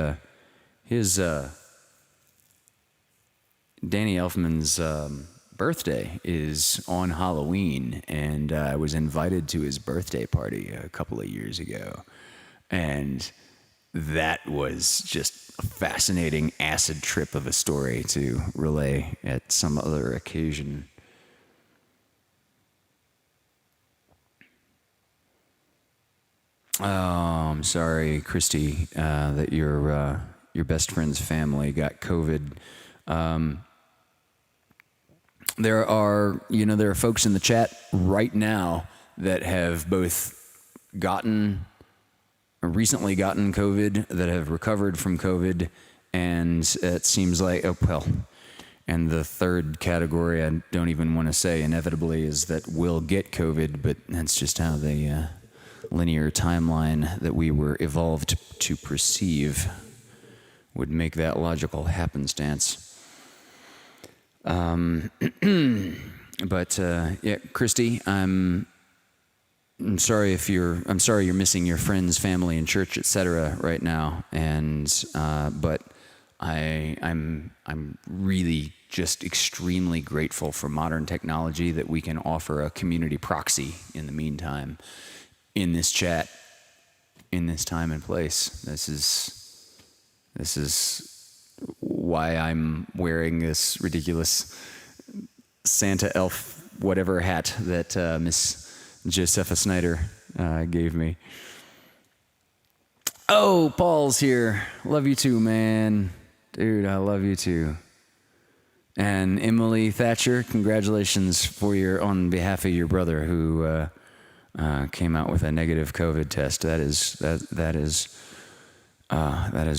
Elfman's birthday is on Halloween, and I was invited to his birthday party a couple of years ago, and that was just a fascinating acid trip of a story to relay at some other occasion. Oh, I'm sorry, Christy, that your best friend's family got COVID. There are folks in the chat right now that have both recently gotten COVID, that have recovered from COVID, and it seems like, and the third category I don't even want to say inevitably is that will get COVID, but that's just how the linear timeline that we were evolved to perceive would make that logical happenstance. But yeah, Christy, I'm sorry I'm sorry you're missing your friends, family, and church, etc. right now, and but I'm really just extremely grateful for modern technology that we can offer a community proxy in the meantime, in this chat, in this time and place. This is why I'm wearing this ridiculous Santa elf whatever hat that Miss Josepha Snyder gave me. Oh, Paul's here. Love you too, man. Dude, I love you too. And Emily Thatcher, congratulations on behalf of your brother who came out with a negative COVID test. That is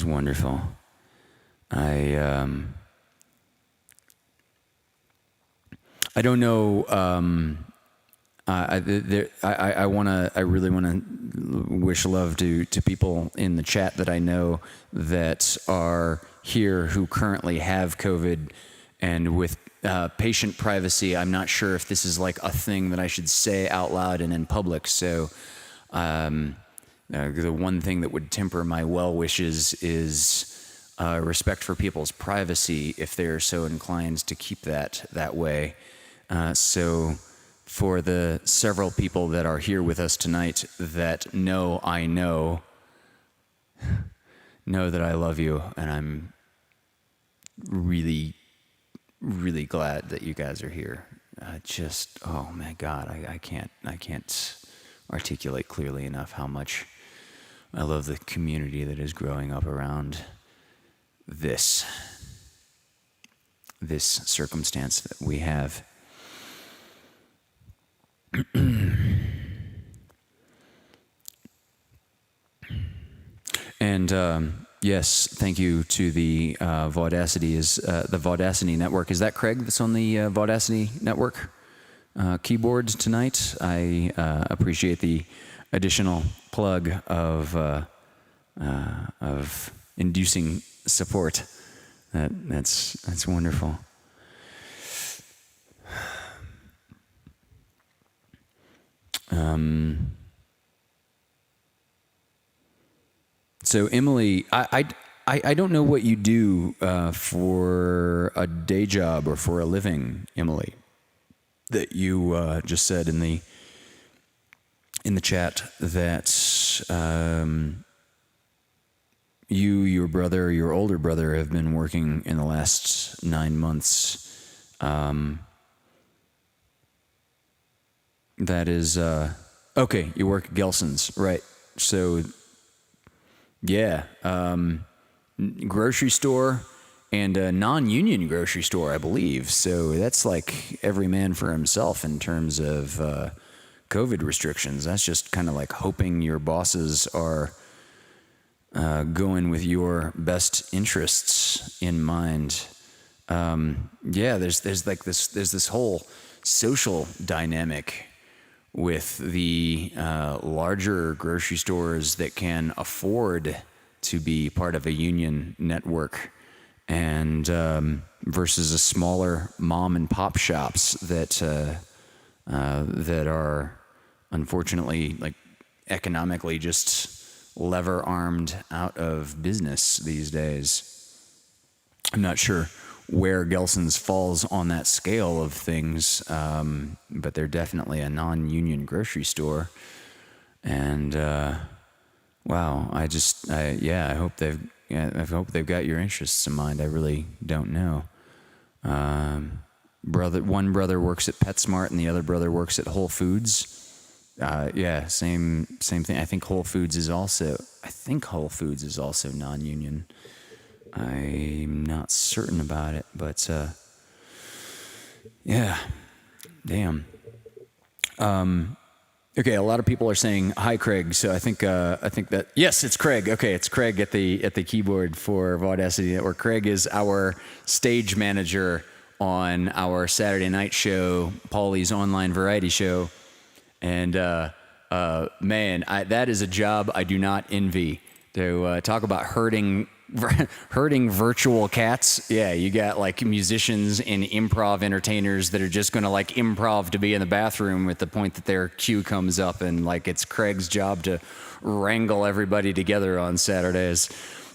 wonderful. I don't know. I really wanna wish love to people in the chat that I know that are here who currently have COVID, and with patient privacy, I'm not sure if this is like a thing that I should say out loud and in public. So the one thing that would temper my well wishes is respect for people's privacy if they're so inclined to keep that way. So for the several people that are here with us tonight that I know that I love you, and I'm really, really glad that you guys are here. Oh my God, I can't articulate clearly enough how much I love the community that is growing up around this circumstance that we have. And yes, thank you to the Vaudacity the Vaudacity network. Is that Craig that's on the Vaudacity network keyboard tonight? I appreciate the additional plug of inducing support. That's wonderful. So Emily, I don't know what you do for a day job or for a living, Emily. That you just said in the chat that you, your brother, your older brother have been working in the last 9 months. That is okay. You work at Gelson's, right? So. Yeah, grocery store and a non-union grocery store, I believe. So that's like every man for himself in terms of COVID restrictions. That's just kind of like hoping your bosses are going with your best interests in mind. Yeah, there's this whole social dynamic with the larger grocery stores that can afford to be part of a union network, and versus a smaller mom and pop shops that are unfortunately like economically just lever armed out of business these days. I'm not sure where Gelson's falls on that scale of things, but they're definitely a non-union grocery store. And wow, I hope they've got your interests in mind. I really don't know. One brother works at PetSmart and the other brother works at Whole Foods. Yeah, same thing. I think Whole Foods is also non-union. I'm not certain about it, but yeah, damn. Okay, a lot of people are saying hi, Craig. So I think that yes, it's Craig. Okay, it's Craig at the keyboard for Vaudacity Network. Craig is our stage manager on our Saturday night show, Paulie's online variety show, and man, that is a job I do not envy. To talk about herding virtual cats. Yeah, you got like musicians and improv entertainers that are just going to like improv to be in the bathroom at the point that their cue comes up, and like it's Craig's job to wrangle everybody together on Saturdays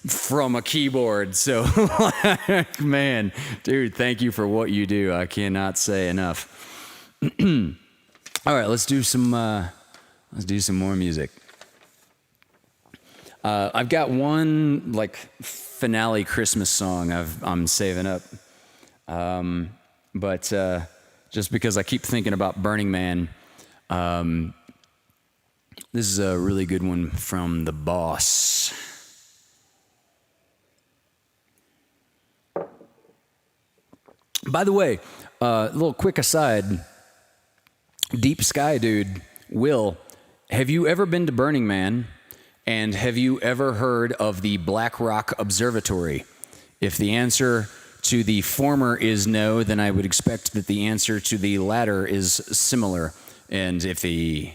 from a keyboard. So man, dude, thank you for what you do. I cannot say enough. All right, let's do some more music. I've got one like finale Christmas song I'm saving up, but just because I keep thinking about Burning Man, this is a really good one from The Boss. By the way, a little quick aside, Deep Sky dude, Will, have you ever been to Burning Man? And have you ever heard of the Black Rock Observatory? If the answer to the former is no, then I would expect that the answer to the latter is similar. And if the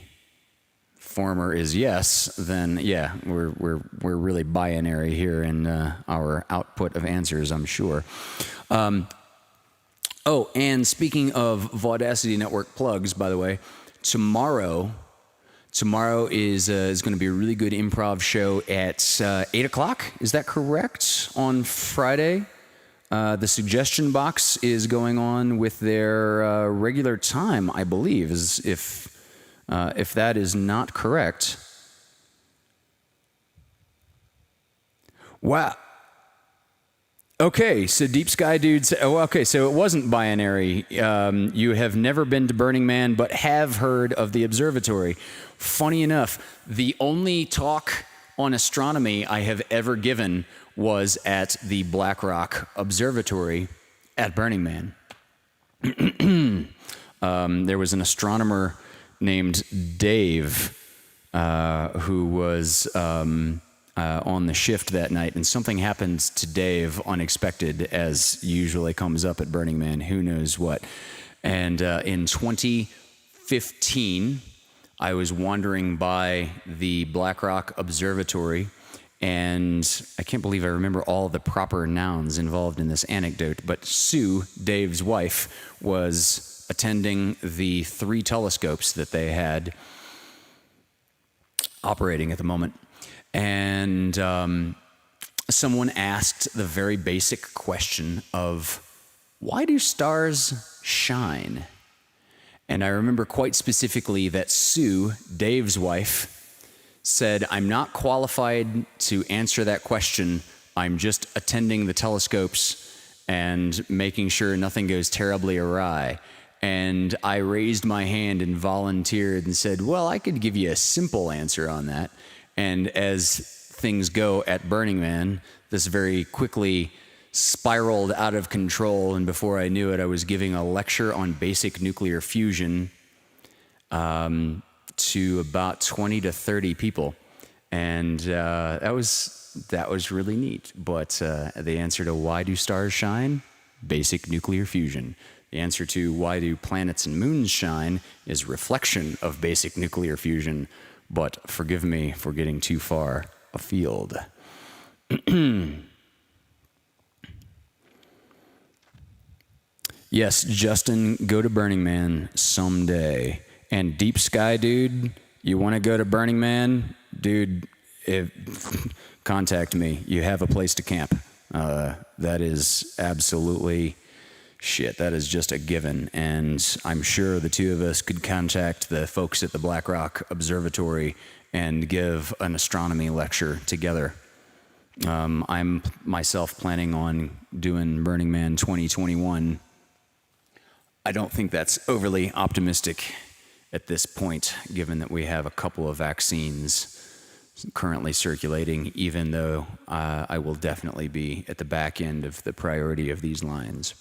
former is yes, then yeah, we're really binary here in our output of answers, I'm sure. Oh, and speaking of Vaudacity Network plugs, by the way, tomorrow is going to be a really good improv show at 8 o'clock. Is that correct? On Friday. The suggestion box is going on with their regular time, I believe, if that is not correct. Wow. Okay, so Deep Sky Dudes. Oh, okay, so it wasn't binary. You have never been to Burning Man, but have heard of the observatory. Funny enough, the only talk on astronomy I have ever given was at the Black Rock Observatory at Burning Man. There was an astronomer named Dave who was on the shift that night, and something happened to Dave unexpected, as usually comes up at Burning Man. Who knows what? And in 2015, I was wandering by the Black Rock Observatory, and I can't believe I remember all the proper nouns involved in this anecdote, but Sue, Dave's wife, was attending the 3 telescopes that they had operating at the moment. And someone asked the very basic question of, why do stars shine? And I remember quite specifically that Sue, Dave's wife, said, I'm not qualified to answer that question. I'm just attending the telescopes and making sure nothing goes terribly awry. And I raised my hand and volunteered and said, well, I could give you a simple answer on that. And as things go at Burning Man, this very quickly spiraled out of control, and before I knew it, I was giving a lecture on basic nuclear fusion to about 20 to 30 people, and that was really neat. But the answer to why do stars shine? Basic nuclear fusion. The answer to why do planets and moons shine is reflection of basic nuclear fusion. But forgive me for getting too far afield. Yes, Justin, go to Burning Man someday. And Deep Sky, dude, you want to go to Burning Man? Dude, contact me. You have a place to camp. That is absolutely shit. That is just a given. And I'm sure the two of us could contact the folks at the Black Rock Observatory and give an astronomy lecture together. I'm myself planning on doing Burning Man 2021. I don't think that's overly optimistic at this point, given that we have a couple of vaccines currently circulating, even though I will definitely be at the back end of the priority of these lines.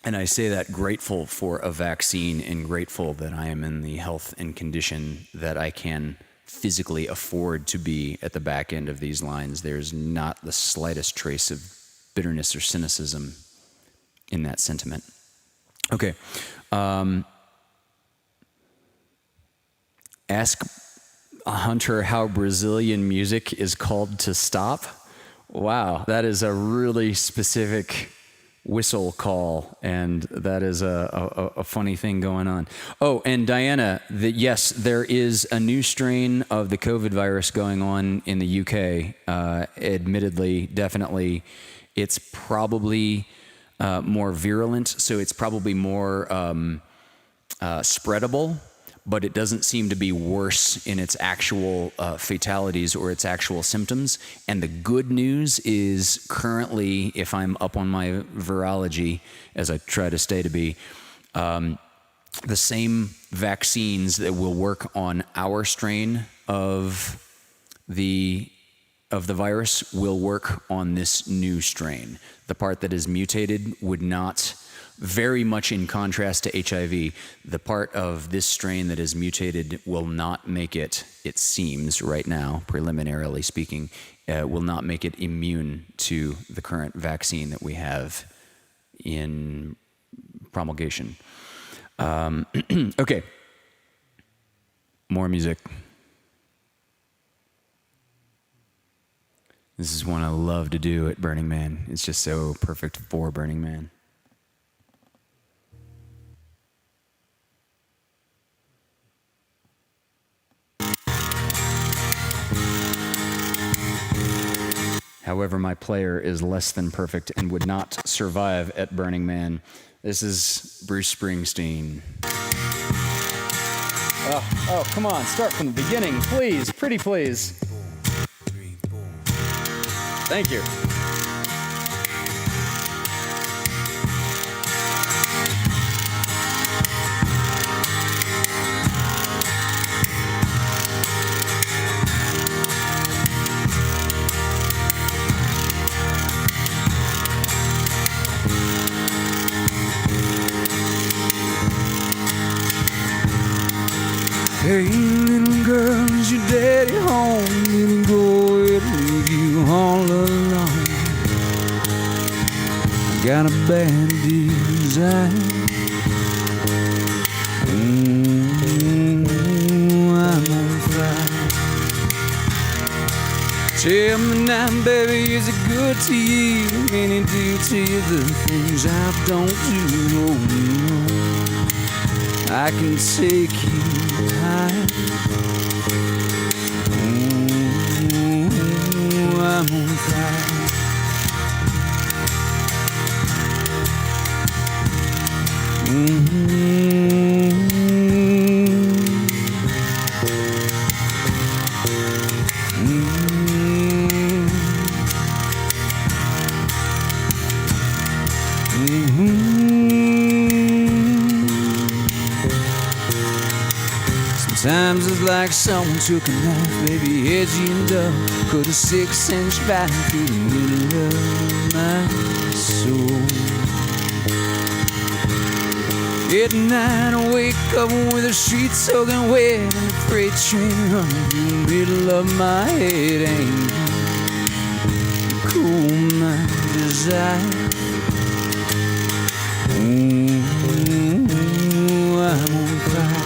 And I say that grateful for a vaccine and grateful that I am in the health and condition that I can physically afford to be at the back end of these lines. There's not the slightest trace of bitterness or cynicism in that sentiment. Okay. Ask a hunter how Brazilian music is called to stop. Wow, that is a really specific whistle call, and that is a funny thing going on. Oh, and Diana, yes, there is a new strain of the COVID virus going on in the UK. Admittedly, definitely, it's probably more virulent, so it's probably more spreadable, but it doesn't seem to be worse in its actual fatalities or its actual symptoms. And the good news is currently, if I'm up on my virology, as I try to stay to be, the same vaccines that will work on our strain of the virus will work on this new strain. The part that is mutated would not, very much in contrast to HIV, the part of this strain that is mutated will not make it, it seems right now, preliminarily speaking, will not make it immune to the current vaccine that we have in promulgation. Okay, more music. This is one I love to do at Burning Man. It's just so perfect for Burning Man. However, my player is less than perfect and would not survive at Burning Man. This is Bruce Springsteen. Oh, come on, start from the beginning, please, pretty please. Thank you. Hey, little girl, is your daddy home? Did he go away to leave you all alone? I got a bad desire. I'm on fire. Tell me now, baby, is it good to you? Can he do to you the things I don't do? Oh, no. I can take you high. I'm on fire. Sometimes it's like someone took a knife, baby, edgy and dull, cut a 6-inch bite through the middle of my soul. At night I wake up with the sheets soaking wet and the freight train running through the middle of my head. Ain't cool my desire. I'm on fire.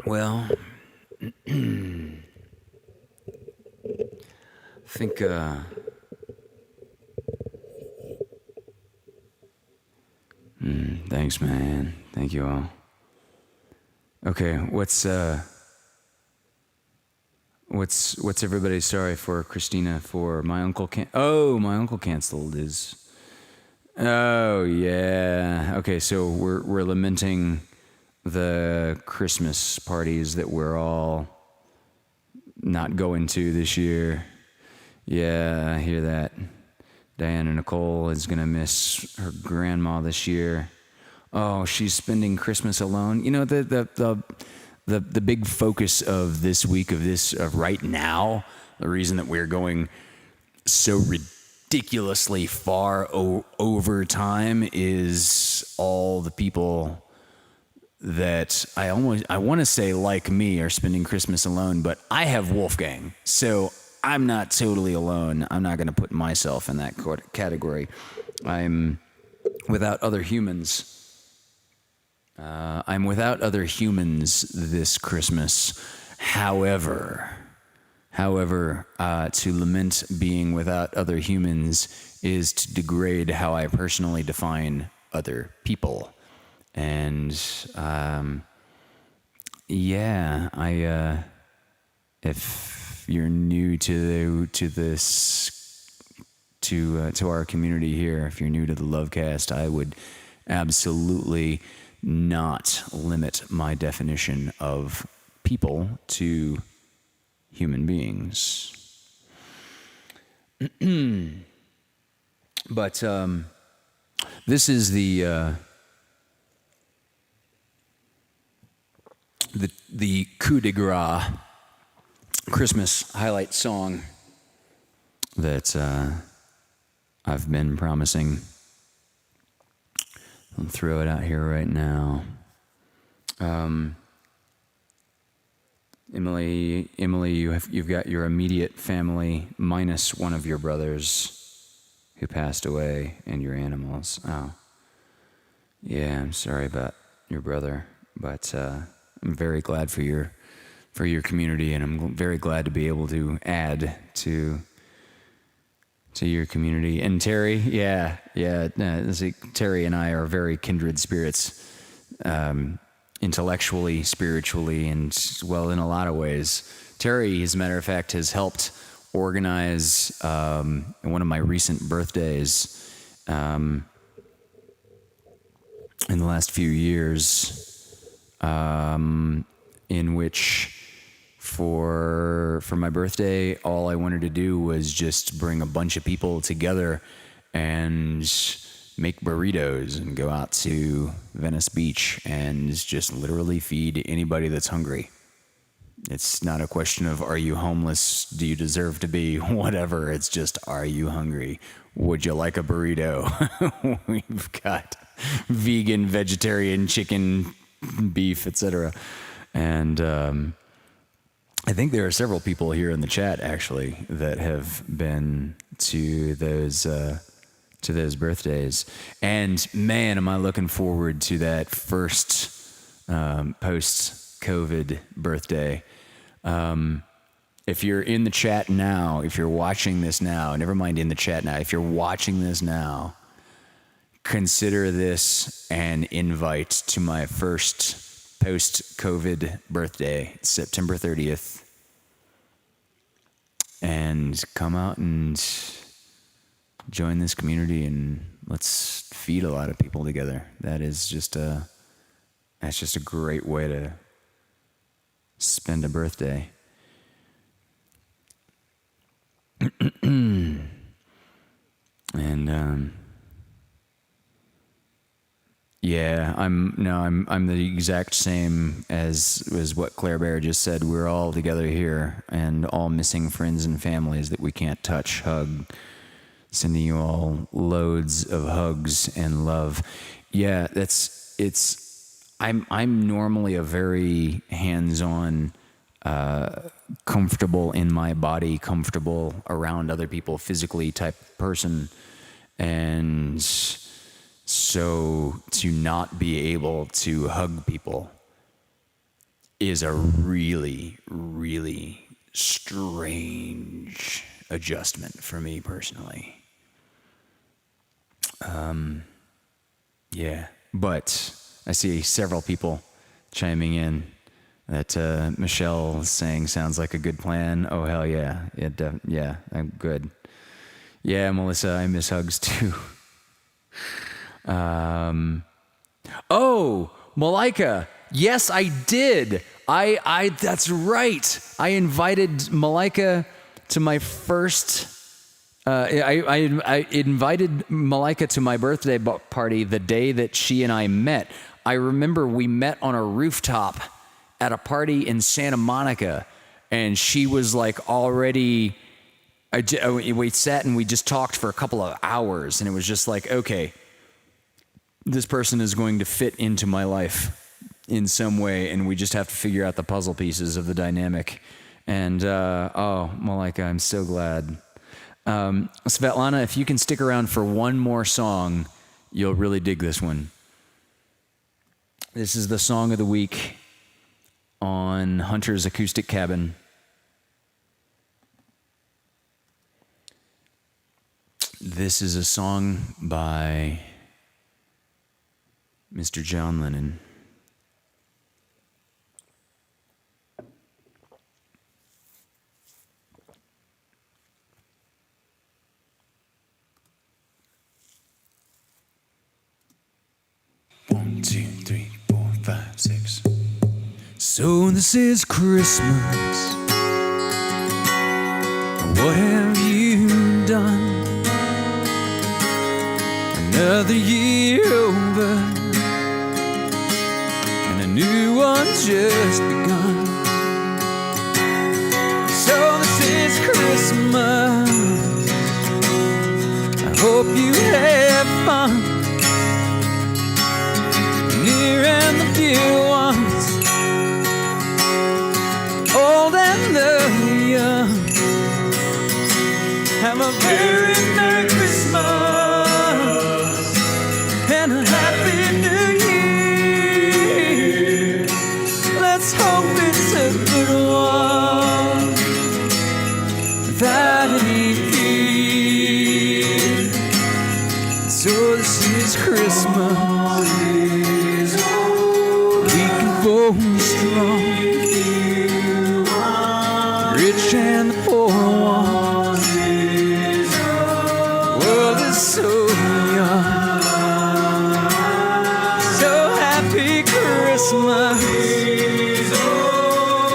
Well, I think, thanks, man. Thank you all. Okay, what's everybody sorry for, Christina, for my uncle my uncle canceled his, oh, yeah. Okay, so we're lamenting the Christmas parties that we're all not going to this year. Yeah, I hear that. Diana Nicole is gonna miss her grandma this year. Oh, she's spending Christmas alone. You know, the big focus of this week, of right now, the reason that we're going so ridiculously far over time is all the people that I want to say like me are spending Christmas alone, but I have Wolfgang, so I'm not totally alone. I'm not going to put myself in that category. I'm without other humans. I'm without other humans this Christmas. However, to lament being without other humans is to degrade how I personally define other people. And if you're new to our community here, if you're new to the LoveCAST, I would absolutely not limit my definition of people to human beings. But this is the coup de grace Christmas highlight song that I've been promising I'll throw it out here right now. Emily, you've got your immediate family minus one of your brothers who passed away and your animals. Oh, yeah, I'm sorry about your brother, but I'm very glad for your community, and I'm very glad to be able to add to your community. And Terry, yeah, Terry and I are very kindred spirits, intellectually, spiritually, and well, in a lot of ways. Terry, as a matter of fact, has helped organize one of my recent birthdays in the last few years, in which for my birthday, all I wanted to do was just bring a bunch of people together and make burritos and go out to Venice Beach and just literally feed anybody that's hungry. It's not a question of, are you homeless? Do you deserve to be? Whatever. It's just, are you hungry? Would you like a burrito? We've got vegan, vegetarian, chicken, beef, etc. And I think there are several people here in the chat, actually, that have been to those birthdays. And man, am I looking forward to that first post-COVID birthday. If you're in the chat now, if you're watching this now, never mind in the chat now, if you're watching this now, consider this an invite to my first post-COVID birthday, September 30th. And come out and join this community, and let's feed a lot of people together. That's just a great way to spend a birthday. And yeah, I'm the exact same as what Claire Bear just said. We're all together here, and all missing friends and families that we can't touch, hug. Sending you all loads of hugs and love. Yeah, I'm normally a very hands-on, comfortable in my body, comfortable around other people physically type person. And so to not be able to hug people is a really, really strange adjustment for me personally. Yeah, but I see several people chiming in that Michelle is saying sounds like a good plan. Oh, hell yeah. Yeah, I'm good. Yeah, Melissa, I miss hugs too. Oh, Malika. Yes, I did. I that's right. I invited Malika to my first I invited Malika to my birthday party the day that she and I met. I remember we met on a rooftop at a party in Santa Monica, and she was like already, we sat and we just talked for a couple of hours, and it was just like, okay, this person is going to fit into my life in some way, and we just have to figure out the puzzle pieces of the dynamic. And, oh, Malika, I'm so glad. Svetlana, if you can stick around for one more song, you'll really dig this one. This is the song of the week on Hunter's Acoustic Cabin. This is a song by Mr. John Lennon. One, two, three, 4, 5, 6. So this is Christmas. What have you done? Another year over, and a new one just begun. So this is Christmas. I hope you have fun. a very Merry Christmas and a Happy New Year. Let's hope it's a good one without any fear. So this is Christmas. We can both be strong. Rich and the poor ones. The world is so young. So happy Christmas.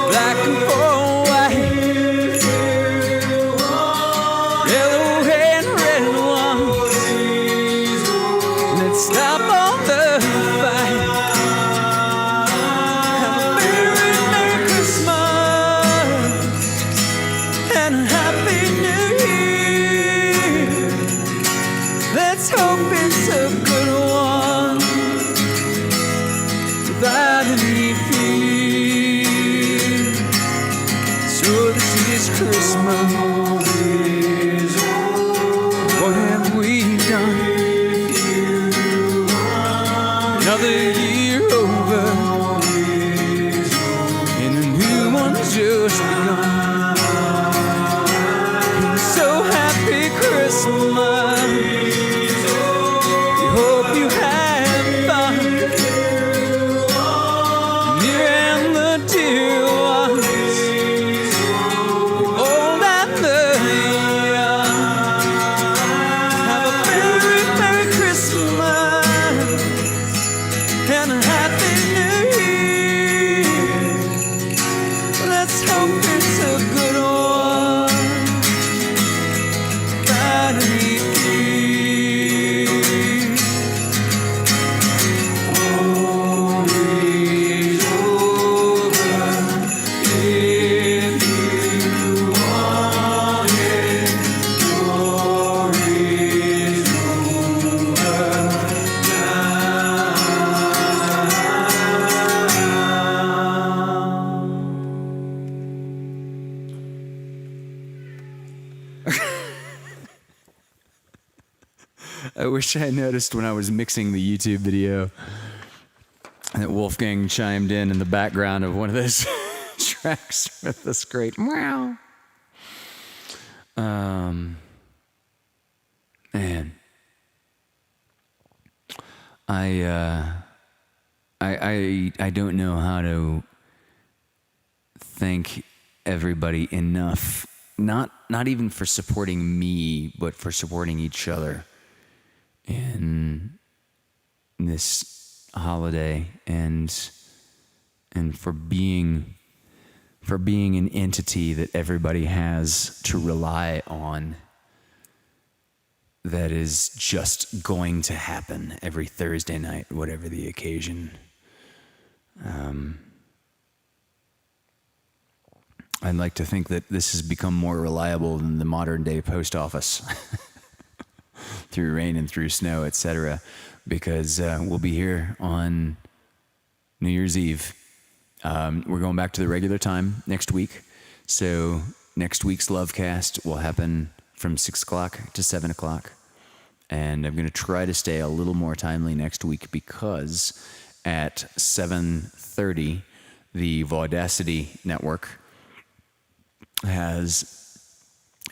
Black and white. Yellow and red ones. Let's stop all the fight. Have a very Merry Christmas and a Happy New Year. Let's hope it's a good one without any fear. So this is Christmas. What have we done? Another year over, and a new one's just begun. So happy Christmas. We hope you have fun. Near and the dear ones, the old and the young. Have a very Merry Christmas and a Happy New Year. Let's hope it's a good one without any fear. War is over if you want it. War is over I wish I noticed when I was mixing the YouTube video that Wolfgang chimed in the background of one of those tracks with this great meow. Man, I don't know how to thank everybody enough. Not even for supporting me, but for supporting each other in this holiday, and for being an entity that everybody has to rely on, that is just going to happen every Thursday night, whatever the occasion. I'd like to think that this has become more reliable than the modern day post office through rain and through snow, etc., because we'll be here on New Year's Eve. We're going back to the regular time next week. So next week's LoveCAST will happen from 6 o'clock to 7 o'clock. And I'm going to try to stay a little more timely next week, because at 7:30, the Vaudacity Network has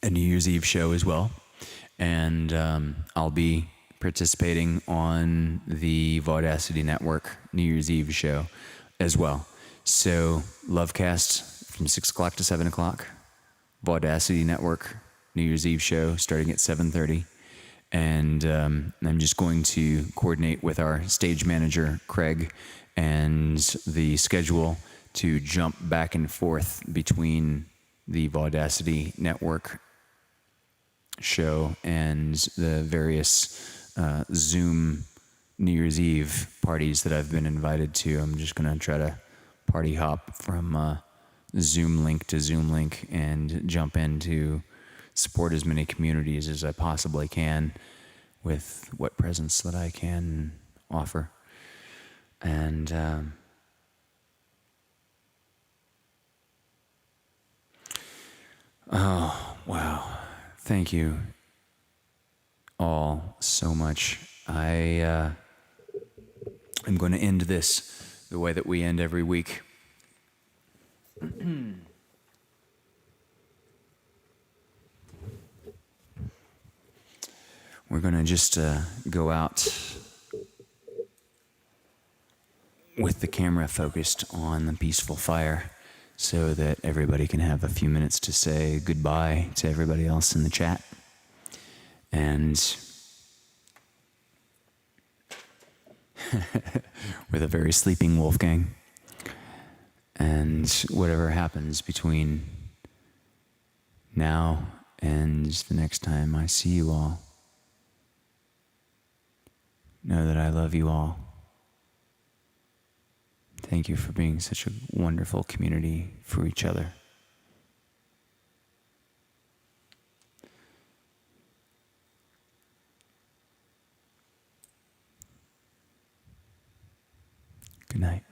a New Year's Eve show as well. And I'll be participating on the Vaudacity Network New Year's Eve show as well. So LoveCAST from 6 o'clock to 7 o'clock. Vaudacity Network New Year's Eve show starting at 7:30. And I'm just going to coordinate with our stage manager, Craig, and the schedule to jump back and forth between the Vaudacity Network show and the various Zoom New Year's Eve parties that I've been invited to. I'm just going to try to party hop from Zoom link to Zoom link and jump in to support as many communities as I possibly can with what presents that I can offer. And oh, wow. Thank you all so much. I'm going to end this the way that we end every week. We're going to just go out with the camera focused on the peaceful fire so that everybody can have a few minutes to say goodbye to everybody else in the chat. And with a very sleeping Wolfgang. And whatever happens between now and the next time I see you all, know that I love you all. Thank you for being such a wonderful community for each other. Good night.